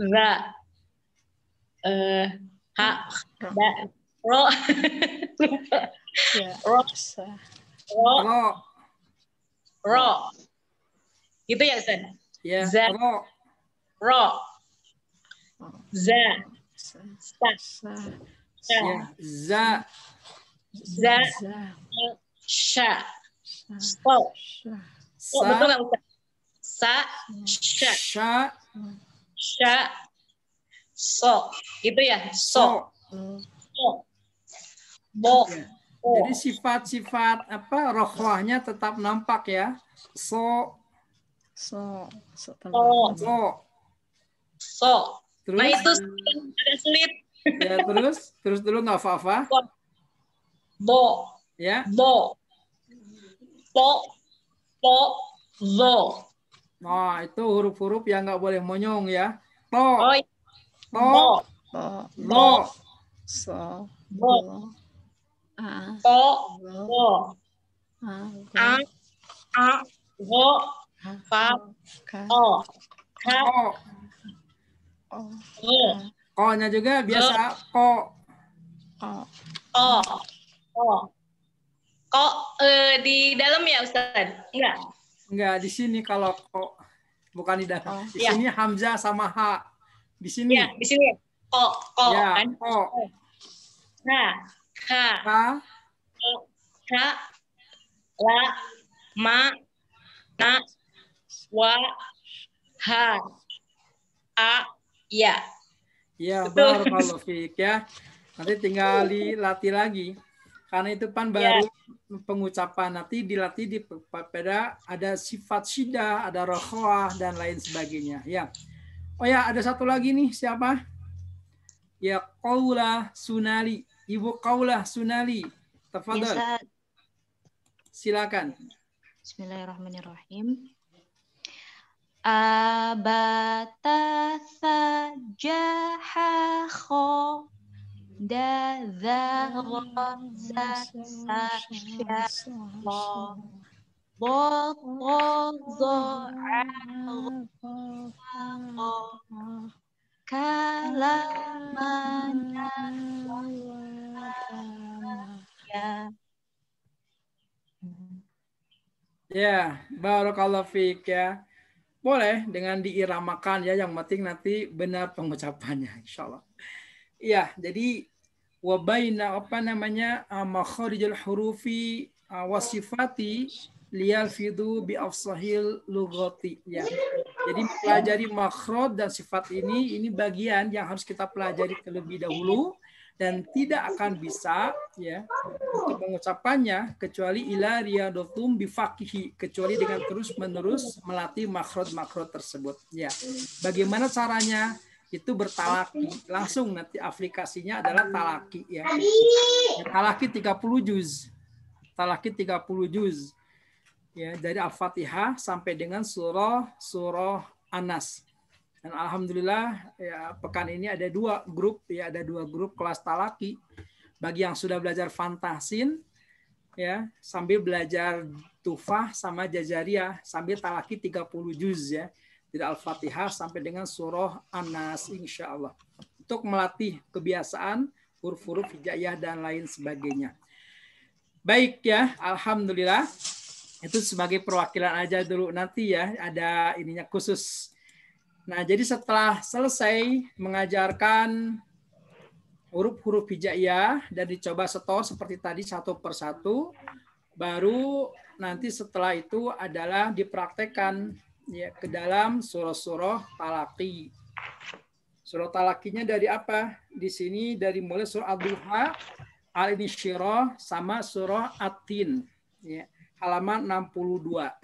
S11: za, ha, da, ro,
S4: Ya.
S11: ro, ro, gitu ya Ustaz?
S2: Ya,
S11: Za, ro, za, sa,
S2: ya, za,
S11: za, sha, so,
S2: sa,
S11: betul nggak Ustaz? Sa, sha,
S2: sha,
S11: so, gitu ya? So, bo.
S2: Jadi sifat-sifat rohwahnya tetap nampak ya. So. Terus?
S11: Nah itu ada sulit.
S2: Ya terus dulu nggak apa-apa.
S11: Bo.
S2: Ya.
S11: Bo. Zo.
S2: Nah itu huruf-huruf yang nggak boleh monyong ya.
S11: Lo.
S4: So.
S11: Bo. Go. Go. Pa. O. Ka.
S2: Ko-nya juga biasa ko.
S11: Kok di dalam ya Ustaz? Enggak.
S2: Enggak, di sini kalau ko bukan di dalam. Di sini Hamzah sama H. Di sini.
S11: Ya, di sini. Ko.
S2: Ya,
S11: Kan?
S2: ko.
S11: Ka. La. Ma. Na. Wa. Ha. A. Ya.
S2: Ya, barakallahu fiik ya. Nanti tinggal dilatih lagi. Karena itu kan baru pengucapan, nanti dilatih pada ada sifat syiddah, ada rokhwah dan lain sebagainya. Ya. Oh ya, ada satu lagi nih, siapa? Ya, Qaulah Sunali. Ibu Qaulah Sunali. Tafadhol. Silakan.
S1: Bismillahirrahmanirrahim. Abata sajaha kho da za ra za sa sha lo bo zo a kalamana ya.
S2: Ya, barakallahu fiik ya. Boleh dengan diiramakan ya, yang penting nanti benar pengucapannya insyaallah. Iya, jadi wabaina apa namanya makharijul hurufi wasifati liyalfidu bi afsahil lughati ya. Jadi pelajari makhraj dan sifat ini bagian yang harus kita pelajari terlebih dahulu dan tidak akan bisa ya untuk mengucapannya kecuali ila riyadatum bifaqihi, kecuali dengan terus-menerus melatih makhraj tersebut ya. Bagaimana caranya? Itu bertalaki, langsung nanti aplikasinya adalah talaki ya. Talaki 30 juz. Talaki 30 juz. Ya, dari Al-Fatihah sampai dengan surah An-Nas. Dan alhamdulillah ya, pekan ini ada dua grup ya, ada dua grup kelas talaki. Bagi yang sudah belajar fantasin ya, sambil belajar tufah sama jajariyah sambil talaki 30 juz ya. Dari Al-Fatihah sampai dengan surah An-Nas insya Allah. Untuk melatih kebiasaan huruf-huruf hijaiyah dan lain sebagainya. Baik ya, alhamdulillah. Itu sebagai perwakilan aja dulu, nanti ya ada ininya khusus. Nah, jadi setelah selesai mengajarkan huruf-huruf hijaiyah dan dicoba setor seperti tadi satu persatu, baru nanti setelah itu adalah dipraktekkan ya ke dalam surah-surah talaki. Surah talakinya dari apa? Di sini dari mulai surah Ad-Duha, Al-Insyirah sama surah At-Tin ya, halaman 62.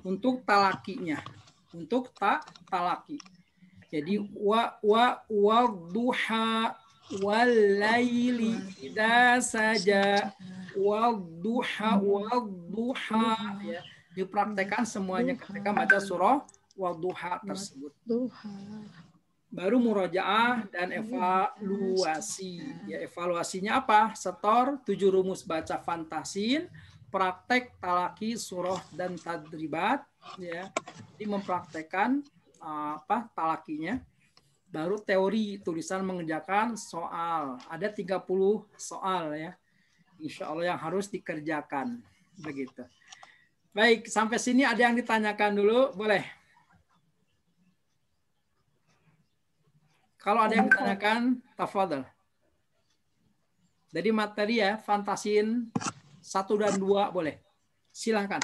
S2: Untuk talakinya, untuk talaki. Jadi wa duha wal laili idza saja wa duha ya. Dipraktekkan semuanya ketika baca surah Wadduha tersebut. Baru murojaah dan evaluasi. Ya, evaluasinya apa? Setor 7 rumus baca fantasin, praktek talaki, surah dan tadribat. Ya, jadi mempraktekkan talakinya. Baru teori tulisan mengerjakan soal. Ada 30 soal ya. Insya Allah yang harus dikerjakan. Begitu. Baik, sampai sini ada yang ditanyakan dulu, boleh? Kalau ada yang ditanyakan, tafadhal. Jadi materi ya, fantasin 1 dan 2 boleh. Silahkan.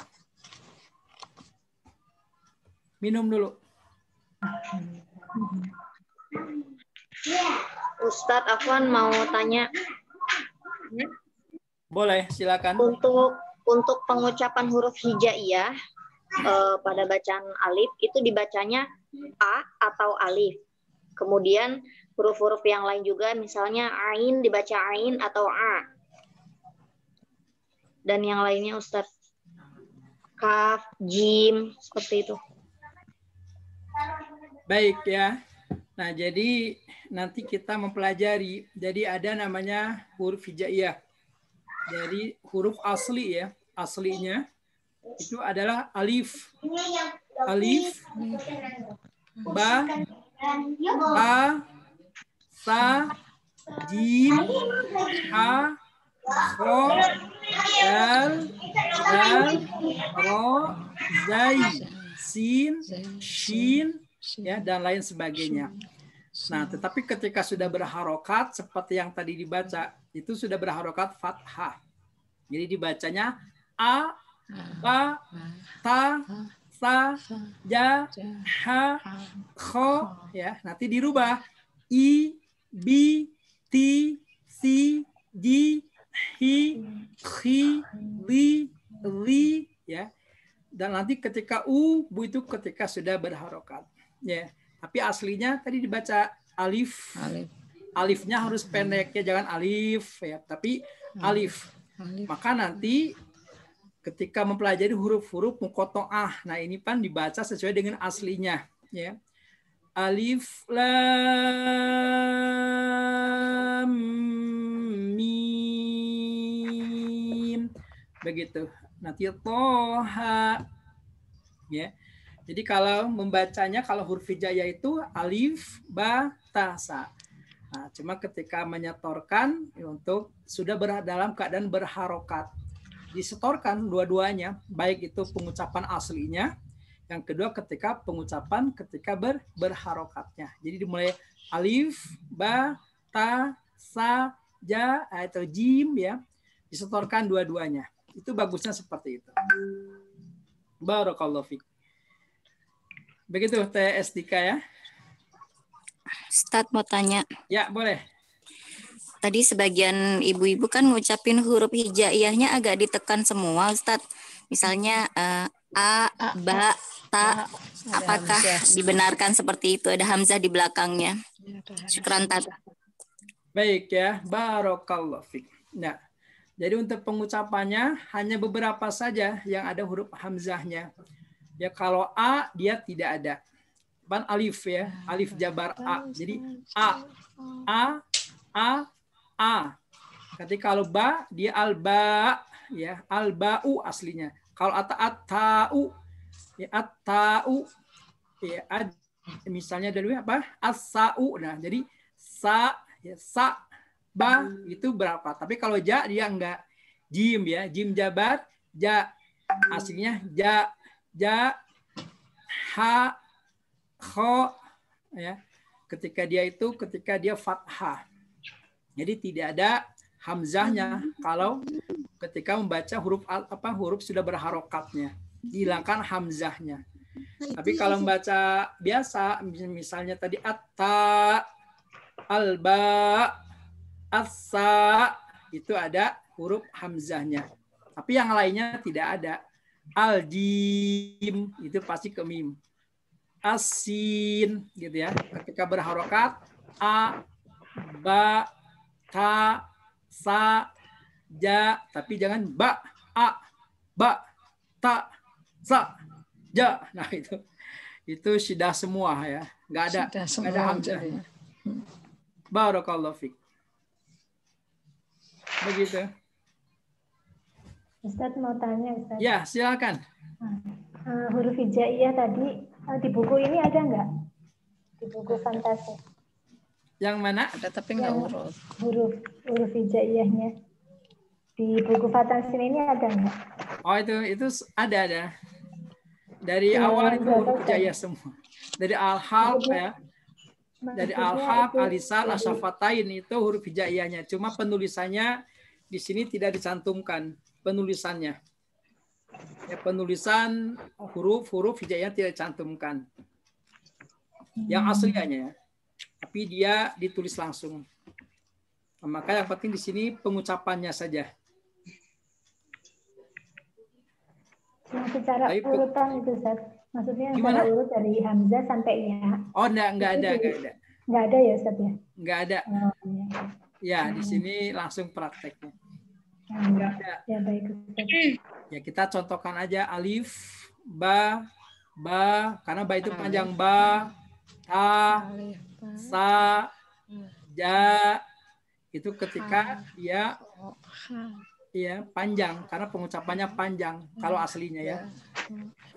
S2: Minum dulu.
S3: Ustadz Afwan mau tanya.
S2: Boleh, silakan.
S3: Untuk pengucapan huruf hijaiyah pada bacaan alif itu dibacanya a atau alif. Kemudian huruf-huruf yang lain juga misalnya ain dibaca ain atau a. Dan yang lainnya Ustadz kaf, jim seperti itu.
S2: Baik ya. Nah, jadi nanti kita mempelajari. Jadi ada namanya huruf hijaiyah. Jadi huruf asli ya, aslinya itu adalah alif, ba, ta, sa, jim, ha, kho, dal, ro, zai, sin, shin, ya dan lain sebagainya. Nah, tetapi ketika sudah berharokat seperti yang tadi dibaca, itu sudah berharokat fathah. Jadi dibacanya a, ba, ta, sa, ja, ha, kho, ya. Nanti dirubah i, bi, ti, si, ji, hi, khi, li, ya. Dan nanti ketika bu itu ketika sudah berharokat, ya. Tapi aslinya tadi dibaca alif. Alifnya harus pendek ya, jangan alif ya, tapi alif. Maka nanti ketika mempelajari huruf-huruf muqatta'ah, nah ini kan dibaca sesuai dengan aslinya ya. Alif lam mim. Begitu. Nanti toha ya. Jadi kalau membacanya, kalau huruf hijaiyah itu alif, ba, ta, sa. Nah, cuma ketika menyetorkan untuk sudah dalam keadaan berharokat. disetorkan dua-duanya, baik itu pengucapan aslinya, yang kedua ketika pengucapan ketika berharokatnya. Jadi dimulai alif, ba, ta, sa, ja atau jim ya, disetorkan dua-duanya. Itu bagusnya seperti itu. Barakallahu fiik. Begitu TS Dika ya.
S12: Ustadz mau tanya.
S2: Ya, boleh.
S12: Tadi sebagian ibu-ibu kan ngucapin huruf hijaiyahnya agak ditekan semua, Ustadz. Misalnya a, ba, ta. Apakah dibenarkan seperti itu? Ada hamzah di belakangnya. Syukran, Tat.
S2: Baik ya, barakallahu fiik. Nah, jadi untuk pengucapannya hanya beberapa saja yang ada huruf hamzahnya. Ya kalau a dia tidak ada. Ban alif ya, alif jabar a. Jadi a. Ketika kalau ba dia alba ya, albau aslinya. Kalau atau ya atau ya misalnya dari apa? Asau. Nah, jadi sa ya sa ba itu berapa? Tapi kalau ja dia enggak jim ya, jim jabar ja aslinya ja ha kho ya. Ketika dia fathah. Jadi tidak ada hamzahnya kalau ketika membaca huruf sudah berharokatnya, dihilangkan hamzahnya. Tapi kalau membaca biasa, misalnya tadi atta, alba, asa, itu ada huruf hamzahnya. Tapi yang lainnya tidak ada. Al-jim itu pasti ke mim. Asin gitu ya. Ketika berharokat a, ba, ta, sa, ja, tapi jangan ba, a, ba, ta, sa, ja. Nah itu sudah semua ya, nggak ada hamzah. Barakallahu fiik. Begitu.
S13: Ustadz mau tanya, Ustadz.
S2: Ya, silakan.
S13: Huruf hijaiyah tadi di buku ini ada nggak? Di buku fantasi.
S2: Yang mana?
S4: Ada tapi nggak urut.
S13: Huruf hijaiyahnya di buku fantasi ini ada nggak?
S2: Oh itu ada. Dari awal itu huruf hijaiyah semua. Dari al-haq ya. Dari al-haq, al-lisan, asyafatain itu huruf hijaiyahnya. Cuma penulisannya di sini tidak dicantumkan penulisannya. Ya, penulisan huruf hijaiyah tidak dicantumkan. Yang aslinya ya. Tapi dia ditulis langsung. Maka yang penting di sini pengucapannya saja.
S13: Yang secara urutan itu, Ustaz. Maksudnya
S2: gimana?
S13: Secara urut dari hamzah sampai ya.
S2: Oh, enggak ada.
S13: Enggak ada ya, Ustaz ya?
S2: Enggak ada.
S13: Oh,
S2: ya, di sini langsung prakteknya.
S13: Enggak ada. Ya, baik, Ustaz.
S2: Ya, kita contohkan aja alif, ba, karena ba itu panjang ba, ta, sa, ja, itu ketika dia ya panjang karena pengucapannya panjang kalau aslinya ya.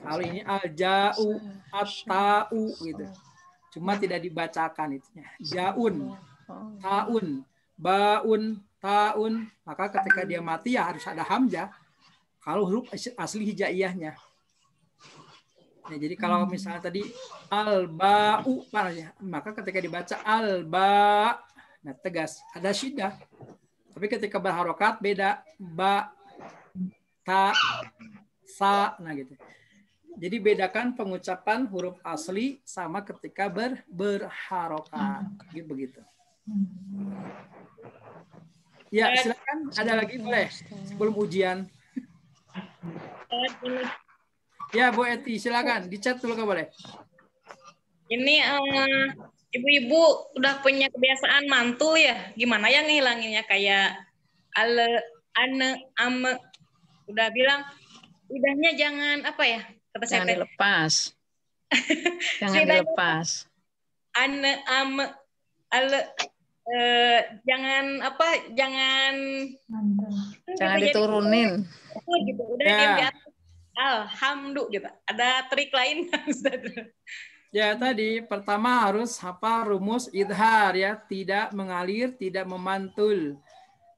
S2: Kalau ini al-ja'u, at-ta'u gitu. Cuma tidak dibacakan itunya. Ja'un, ta'un, ba'un, ta'un, maka ketika dia mati ya harus ada hamzah. Kalau huruf asli hijaiyahnya. Ya, jadi kalau misalnya tadi al-ba'u maka ketika dibaca al-ba, nah tegas, ada syiddah. Tapi ketika berharokat beda, ba, ta, sa, nah gitu. Jadi bedakan pengucapan huruf asli sama ketika berharokat, gitu begitu. Ya silakan, ada lagi boleh sebelum ujian. Ya Bu Eti, silakan di chat dulu boleh.
S11: Ini ibu-ibu udah punya kebiasaan mantul ya? Gimana ya ngilanginnya kayak ale, ane, ame. Udah bilang lidahnya jangan apa ya? Kata
S4: jangan dilepas. Jangan dilepas.
S11: Ane, ame, ale, jangan apa? Jangan
S4: diturunin.
S11: Gitu. Udah diam di atas. Alhamdulillah gitu. Ada trik lain?
S2: Ya tadi pertama harus hafal rumus idhar ya, tidak mengalir, tidak memantul.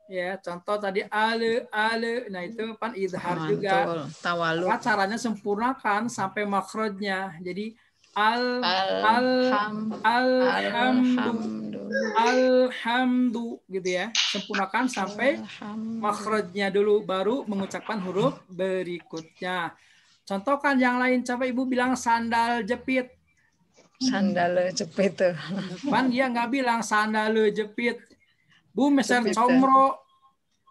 S2: Ya, contoh tadi ale. Nah, itu kan idhar
S4: Betul.
S2: juga.
S4: Tawalu.
S2: Maka caranya sempurnakan sampai makhrajnya. Jadi alhamdu gitu ya. Sempurnakan sampai makhrajnya dulu, baru mengucapkan huruf berikutnya. Contohkan yang lain, coba Ibu bilang sandal jepit.
S4: Sandal jepit tuh.
S2: Kan dia nggak bilang sandal jepit. Bu mesel comro.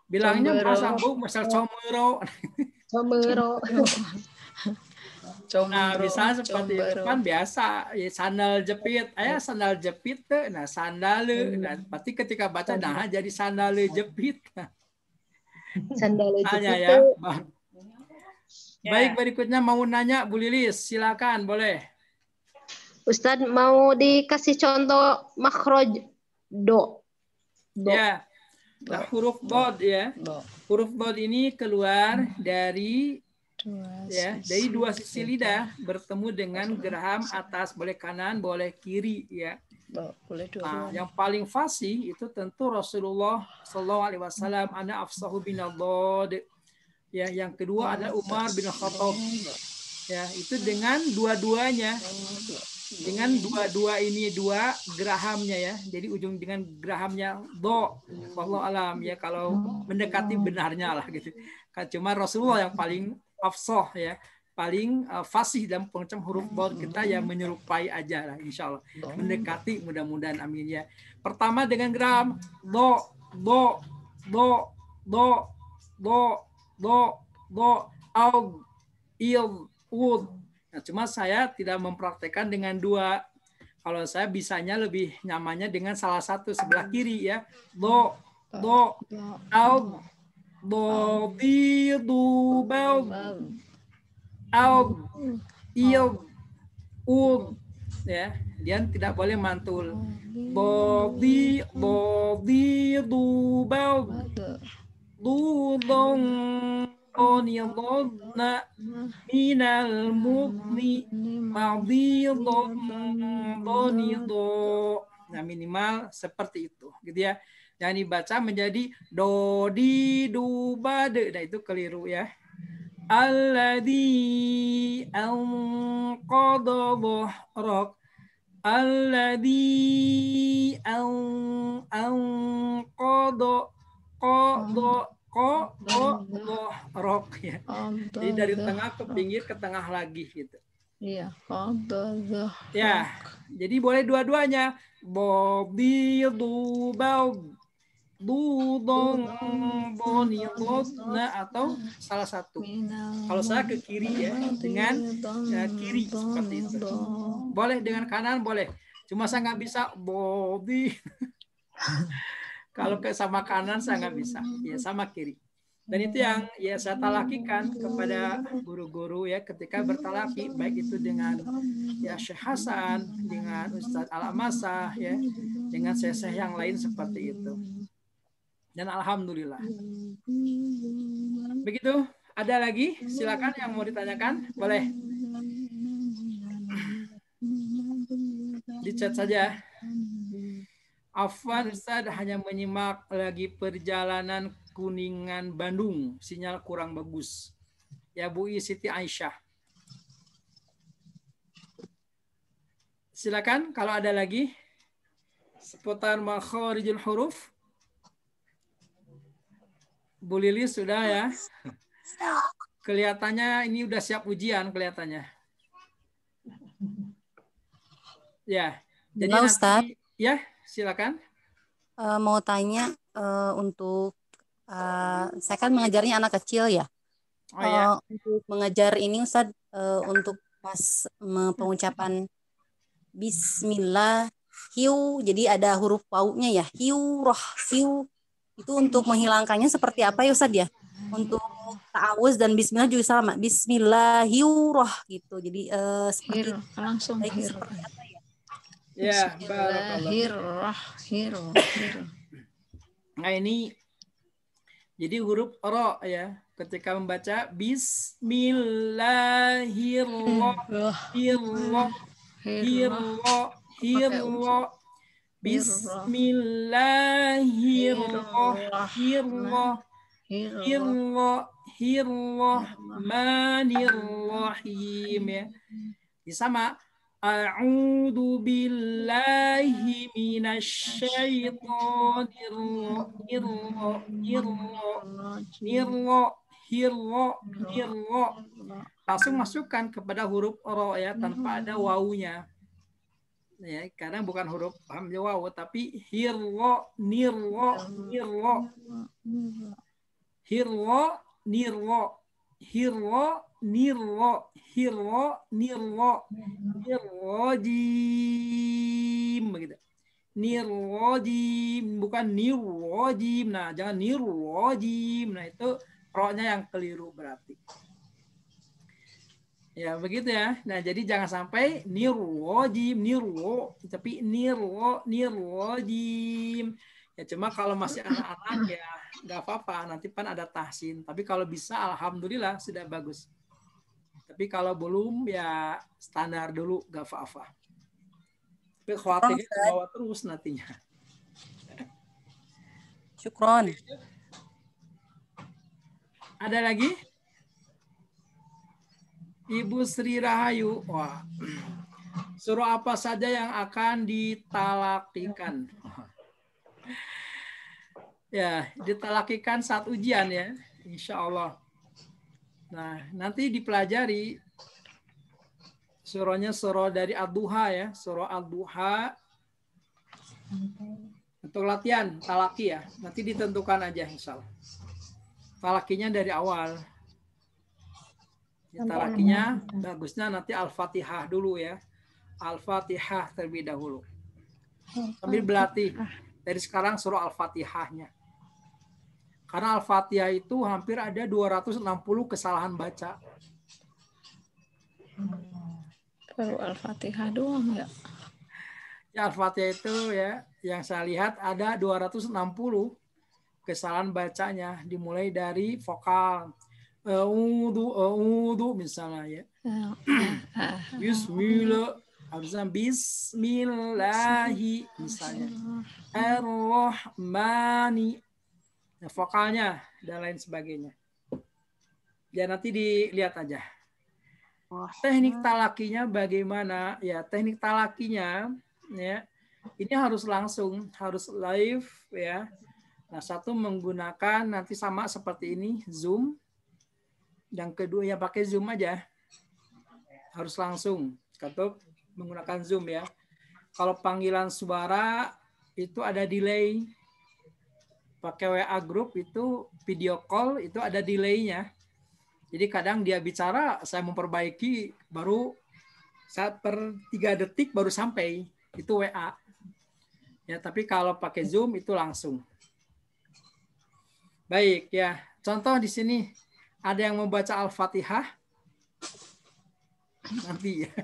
S2: Bilangnya bahasa Bu mesel comro.
S9: Comro.
S2: Nah, misalnya seperti itu kan biasa ya, sandal jepit. Sandal jepit tuh. Nah, sandal. Nah, berarti ketika baca nah jadi sandal jepit.
S9: Sandal jepit
S2: ya. Baik, berikutnya mau nanya Bu Lilis, silakan boleh.
S9: Ustadz mau dikasih contoh makhraj do.
S2: Ya, nah, huruf bod ya. Huruf bod ini keluar dari dua sisi lidah bertemu dengan geraham atas, boleh kanan, boleh kiri ya. Nah, yang paling fasih itu tentu Rasulullah SAW, ana afsahu binadod. Ya, yang kedua adalah Umar bin Khattab. Ya, itu dengan dua-duanya. Dengan dua gerahamnya ya. Jadi ujung dengan gerahamnya do. Wallahu alam ya, kalau mendekati benarnya lah gitu. Cuma Rasulullah yang paling afsah ya, paling fasih dalam pengucapan huruf bod, kita yang menyerupai aja lah insyaallah. Mendekati mudah-mudahan, amin ya. Pertama dengan geraham do au il ud. Nah, cuma saya tidak mempraktekkan dengan dua. Kalau saya bisanya lebih nyamannya dengan salah satu sebelah kiri ya. Do, au, do, di, du, bel, au, il, ud. Ya, dia tidak boleh mantul. Do, di, du, bel, du, dong. Qanidna minal mudni madidon donido. Nah, minimal seperti itu gitu ya. Yang dibaca menjadi do di du ba de. Nah, itu keliru ya. Alladzi anqadha dhahrak. Alladzi anqadha rok ya. Jadi dari tengah ke pinggir ke tengah lagi gitu.
S4: Iya.
S2: Ya, jadi boleh dua-duanya. Bobi du bau du dong boni nah, atau salah satu. Kalau saya ke kiri ya, dengan kiri seperti itu. Boleh dengan kanan boleh. Cuma saya nggak bisa bobi. Kalau ke sama kanan saya nggak bisa, ya sama kiri. Dan itu yang ya saya talakikan kepada guru-guru ya ketika bertalaki, baik itu dengan ya Syekh Hasan, dengan Ustadz Al-Amasah ya, dengan syekh yang lain seperti itu. Dan alhamdulillah. Begitu. Ada lagi? Silakan yang mau ditanyakan, boleh. Di chat saja. Afwan Ustaz, hanya menyimak lagi perjalanan Kuningan Bandung, sinyal kurang bagus. Ya Bu Siti Aisyah. Silakan kalau ada lagi seputar makharijul huruf. Bu Lilis sudah ya. Kelihatannya ini udah siap ujian kelihatannya. Ya. Jadi
S12: Ustaz.
S2: nanti, ya. Silakan.
S12: Mau tanya untuk saya kan mengajarnya anak kecil ya.
S2: Oh, ya.
S12: Untuk mengajar ini Ustaz, untuk pas pengucapan Bismillah, hiu, jadi ada huruf wau-nya ya, hiu, roh, hiu. Itu untuk menghilangkannya seperti apa ya Ustaz ya? Untuk ta'awuz dan Bismillah juga sama. Bismillah, hiu, roh gitu. Jadi seperti
S4: langsung
S12: seperti apa ya?
S2: Ya,
S4: Bismillahirrahmanirrahim.
S2: Nah, ini jadi huruf ro ya. Ketika membaca Bismillahirrahmanirrahim. Bismillahirrahmanirrahim ya. Sama a'udzu billahi minasyaitonir langsung masukkan kepada huruf ro ya tanpa ada wawunya. Ya, kadang bukan huruf hamzah wawu tapi hirro nirro hirro hirro nirro hirro nirro hirro nirro nirrojim begitu. Nirrojim bukan nirrojim. Nah, jangan nirrojim. Nah, itu ro-nya yang keliru berarti. Ya begitu ya. Nah jadi jangan sampai nirwajim nirwo tapi nirwajim. Ya cuma kalau masih anak-anak ya nggak apa-apa. Nanti kan ada tahsin. Tapi kalau bisa alhamdulillah sudah bagus. Tapi kalau belum ya standar dulu nggak apa-apa. Tapi khawatirnya bawa terus nantinya.
S14: Syukron.
S2: Ada lagi? Ibu Sri Rahayu, wah, surah apa saja yang akan ditalakikan? Ya, ditalakikan saat ujian ya, insya Allah. Nah, nanti dipelajari surahnya surah dari Ad-Duha ya, surah Ad-Duha. Untuk latihan talaki ya, nanti ditentukan aja insya Allah. Talakinya dari awal. Talakinya bagusnya nanti Al-Fatihah dulu ya. Al-Fatihah terlebih dahulu. Sambil berlatih. Dari sekarang surah Al-Fatihahnya. Karena Al-Fatihah itu hampir ada 260 kesalahan baca.
S4: Baru Al-Fatihah doang ya?
S2: Ya Al-Fatihah itu ya, yang saya lihat ada 260 kesalahan bacanya. Dimulai dari vokal. A'udhu misalnya ya. Bismillah, harusnya Bismillahi misalnya. Ar-Rahmani. Nah, vokalnya dan lain sebagainya. Ya nanti dilihat aja. Teknik talakinya bagaimana? Ya teknik talakinya ya ini harus langsung, harus live ya. Nah satu menggunakan nanti sama seperti ini Zoom. Yang kedua ya pakai Zoom aja. Harus langsung. Atau menggunakan Zoom ya. Kalau panggilan suara itu ada delay. Pakai WA group itu video call itu ada delaynya. Jadi kadang dia bicara saya memperbaiki baru saat per 3 detik baru sampai. Itu WA. Ya, tapi kalau pakai Zoom itu langsung. Baik ya. Contoh di sini ada yang membaca Al-Fatihah? Nanti ya.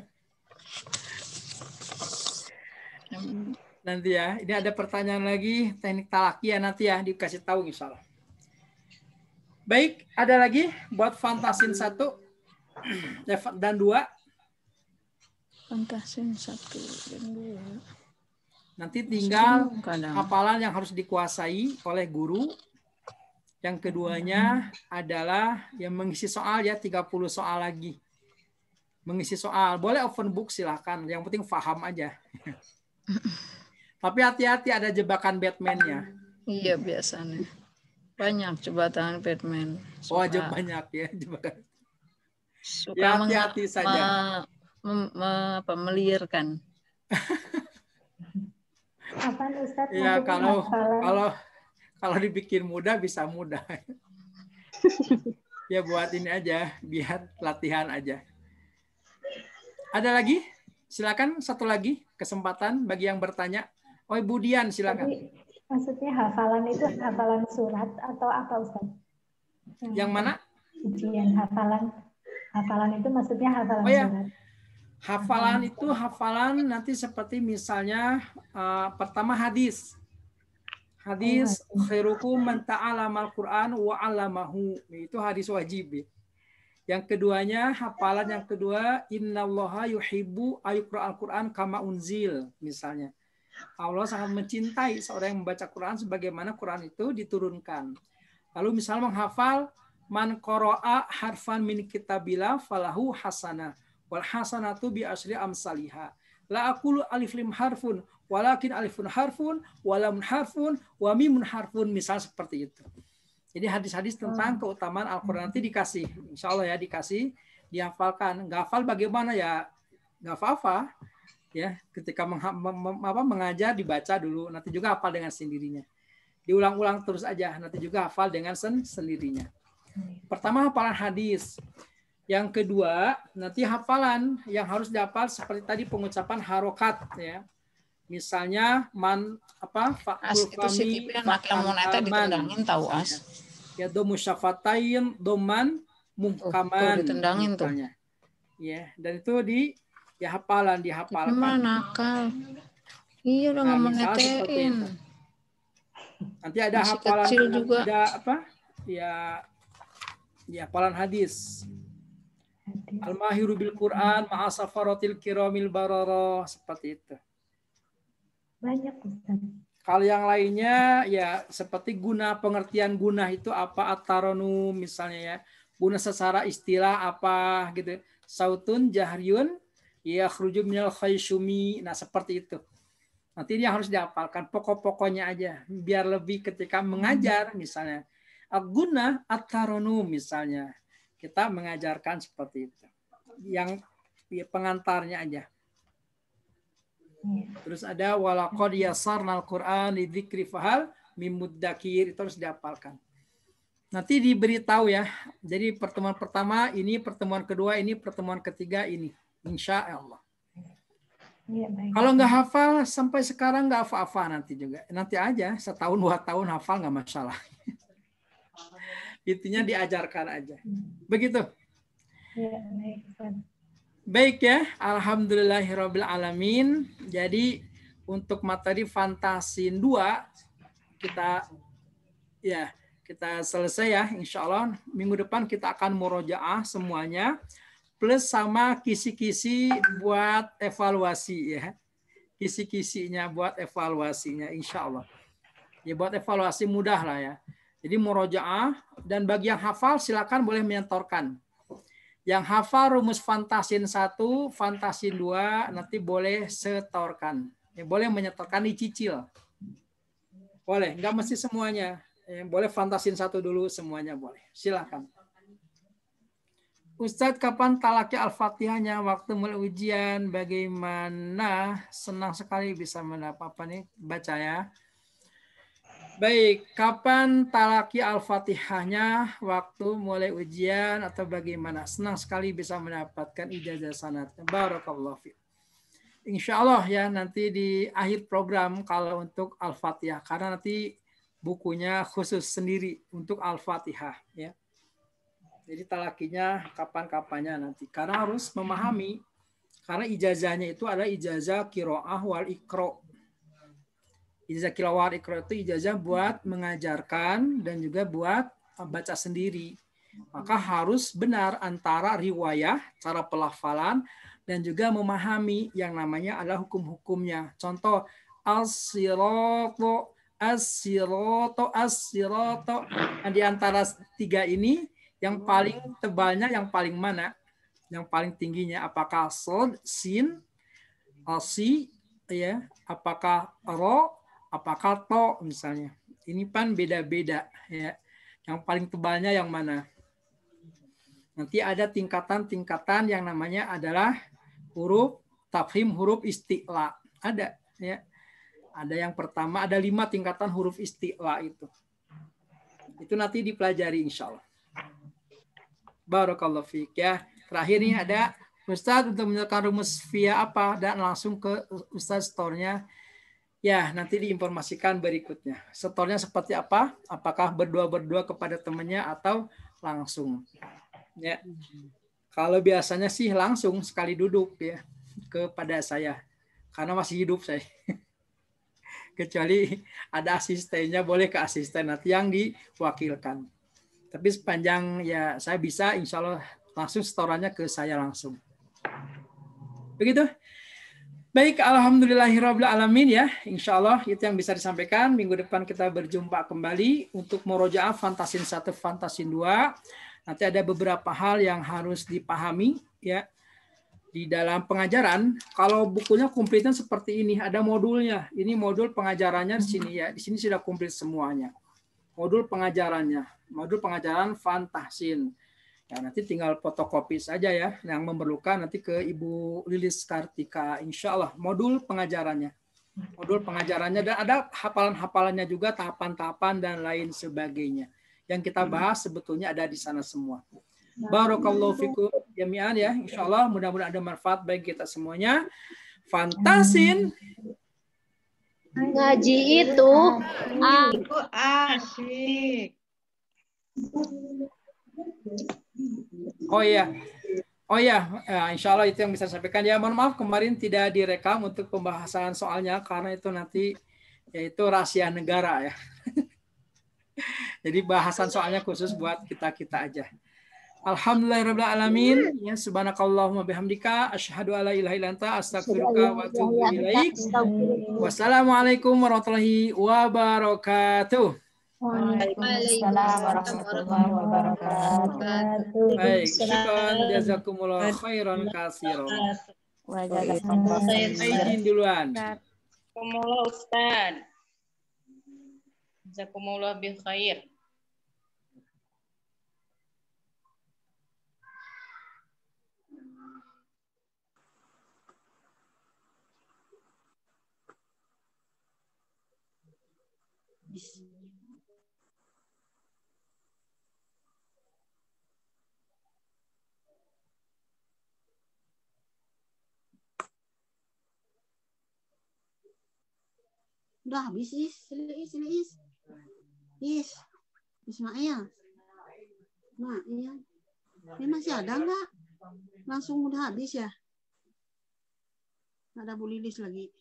S2: Nanti ya. Ini ada pertanyaan lagi. Teknik talaki ya nanti ya. Dikasih tahu insya Allah. Baik. Ada lagi buat Fantasin 1 dan 2.
S4: Fantasin 1 dan 2.
S2: Nanti tinggal hafalan yang harus dikuasai oleh guru. Yang keduanya adalah yang mengisi soal ya 30 soal lagi. Mengisi soal. Boleh open book silahkan. Yang penting paham aja. Tapi hati-hati ada jebakan Batman-nya.
S4: Iya biasanya. Banyak jebakan Batman.
S2: Oh banyak ya jebakan.
S4: Suka
S2: ya, hati-hati saja.
S4: Melirkan.
S13: Apa Ustaz?
S2: Ya kalau dibikin mudah bisa mudah. Ya buat ini aja, biar latihan aja. Ada lagi? Silakan satu lagi kesempatan bagi yang bertanya. Oh Ibu Dian silakan.
S13: Jadi, maksudnya hafalan itu hafalan surat atau apa Ustaz?
S2: Yang mana?
S13: Ujian hafalan. Hafalan itu maksudnya hafalan surat.
S2: Hafalan itu hafalan nanti seperti misalnya pertama hadis. Hadis khairukum man ta'alamal Qur'an wa 'allamahu. Itu hadis wajib. Yang keduanya hafalan yang kedua innallaha yuhibbu ayyuqra'al Qur'an kama unzil misalnya. Allah sangat mencintai seorang yang membaca Quran sebagaimana Quran itu diturunkan. Lalu misalnya menghafal man qara'a harfan min kitabillah falahu hasanah wal hasanatu bi asyri amsalihha. La aqulu alif lim harfun walakin alifun harfun walam harfun wa mimun harfun, misal seperti itu. Jadi hadis-hadis tentang keutamaan Al-Quran nanti dikasih, insya Allah ya dikasih, dihafalkan. Nggak hafal bagaimana ya, nggak apa-apa. Ya, ketika mengajar dibaca dulu, nanti juga hafal dengan sendirinya. Diulang-ulang terus aja, nanti juga hafal dengan sendirinya. Pertama hafalan hadis. Yang kedua, nanti hafalan yang harus dihafal seperti tadi pengucapan harokat ya. Misalnya man apa
S4: As itu si Kipi anak yang mau neta ditendangin tahu as.
S2: Ya domu syafatain doman muhkaman
S4: ditendangin tuh.
S2: Ya, dan itu ya hafalan dihafalkan.
S4: Gimana nakal? Iya udah nggak mau netein.
S2: Nanti ada
S4: masih
S2: hafalan
S4: kecil juga.
S2: Ada apa? Ya hafalan hadis. Al-mahiru bil Quran ma'a safaratil kiramil barara, seperti itu.
S13: Banyak Ustaz.
S2: Kalau yang lainnya ya seperti guna, pengertian guna itu apa, at-taranum misalnya ya. Guna secara istilah apa gitu. Sautun jahriyun yakhruju minal khayshumi. Nah, seperti itu. Nanti ini harus dihafalkan pokok-pokoknya aja biar lebih ketika mengajar misalnya. Guna at-taranum misalnya. Kita mengajarkan seperti itu. Yang ya, pengantarnya aja. Terus ada walaqad yassarnal Qur'an lidzikri fahal mim muddakir, itu harus dihafalkan. Nanti diberitahu ya. Jadi pertemuan pertama ini, pertemuan kedua ini, pertemuan ketiga ini. Insya Allah.
S13: Ya,
S2: kalau nggak hafal sampai sekarang nggak hafal nanti juga. Nanti aja setahun 2 tahun hafal nggak masalah. Intinya diajarkan aja. Begitu.
S13: Ya, baik, Ustaz.
S2: Baik ya, alhamdulillahirabbil alamin. Jadi untuk materi Fantasin 2 kita selesai ya, insya Allah. Minggu depan kita akan murojaah semuanya plus sama kisi-kisi buat evaluasi ya. Kisi-kisinya buat evaluasinya insya Allah. Ya buat evaluasi mudah lah ya. Jadi murojaah, dan bagi yang hafal silakan boleh menyetorkan. Yang hafal rumus Fantasin 1, Fantasin 2 nanti boleh setorkan. Ya, boleh menyetorkan, dicicil. Boleh, nggak mesti semuanya. Boleh Fantasin 1 dulu, semuanya boleh. Silakan. Ustadz, kapan talaki Al-Fatihahnya? Waktu mulai ujian, bagaimana? Senang sekali bisa mendapat apa nih? Baca ya. Baik, kapan talaki Al-Fatihahnya? Waktu mulai ujian atau bagaimana? Senang sekali bisa mendapatkan ijazah sanadnya. Barakallahu fiik. Insya Allah ya nanti di akhir program kalau untuk Al-Fatihah, karena nanti bukunya khusus sendiri untuk Al-Fatihah ya. Jadi talakinya kapan-kapannya nanti. Karena harus memahami, karena ijazahnya itu adalah ijazah qiraah wal iqra. Ijazah qiraah wal iqra itu ijazah buat mengajarkan dan juga buat baca sendiri. Maka harus benar antara riwayah, cara pelafalan, dan juga memahami yang namanya adalah hukum-hukumnya. Contoh, as-siratu, as-siratu, as-siratu. Nah, di antara 3 ini, yang paling tebalnya yang paling mana? Yang paling tingginya apakah sod, sin, si, ya, apakah ro, apakah to misalnya. Ini kan beda-beda ya. Yang paling tebalnya yang mana? Nanti ada tingkatan-tingkatan yang namanya adalah huruf tafhim, huruf isti'la. Ada ya. Ada yang pertama, ada 5 tingkatan huruf isti'la itu. Itu nanti dipelajari insya Allah. Barakallahu fiik ya. Terakhir ini ada Ustadz untuk menyelesaikan rumus via apa, dan langsung ke Ustadz store-nya. Ya, nanti diinformasikan berikutnya. Store-nya seperti apa? Apakah berdua-berdua kepada temannya atau langsung? Ya. Kalau biasanya sih langsung sekali duduk ya kepada saya. Karena masih hidup saya. Kecuali ada asistennya, boleh ke asisten nanti yang diwakilkan. Tapi sepanjang ya saya bisa, insya Allah langsung setorannya ke saya langsung. Begitu. Baik, alhamdulillahirabbil alamin ya. Insya Allah itu yang bisa disampaikan. Minggu depan kita berjumpa kembali untuk murojaah Fantasin 1, Fantasin 2. Nanti ada beberapa hal yang harus dipahami ya di dalam pengajaran. Kalau bukunya komplitnya seperti ini, ada modulnya. Ini modul pengajarannya di sini ya. Di sini sudah komplit semuanya. Modul pengajarannya, modul pengajaran Fantasin. Ya, nanti tinggal fotokopi saja ya, yang memerlukan nanti ke Ibu Lilis Kartika, insya Allah modul pengajarannya. Modul pengajarannya dan ada hafalan-hafalannya juga, tahapan-tahapan dan lain sebagainya. Yang kita bahas sebetulnya ada di sana semua. Barakallahu fikum jami'an ya, insya Allah mudah-mudahan ada manfaat bagi kita semuanya. Fantasin.
S8: Ngaji itu
S7: asyik.
S2: Oh iya, insya Allah itu yang bisa saya sampaikan. Ya mohon maaf kemarin tidak direkam untuk pembahasan soalnya karena itu nanti yaitu rahasia negara ya. Jadi bahasan soalnya khusus buat kita aja. Alhamdulillahirabbil alamin. Ya subhanakallahumma bihamdika asyhadu alla ilaha illa anta astaghfiruka wa atubu ilaik. Wassalamualaikum warahmatullahi wabarakatuh.
S6: Waalaikumsalam warahmatullahi wabarakatuh.
S2: Baik, syukran jazakumullah khairan katsiran. Izin duluan.
S11: Jazakumullah Ustaz. Jazakumullah bil khair.
S14: Udah habis Is. Ismail. Ini masih ada nggak? Langsung udah habis ya? Nggak ada Bu Lilis lagi.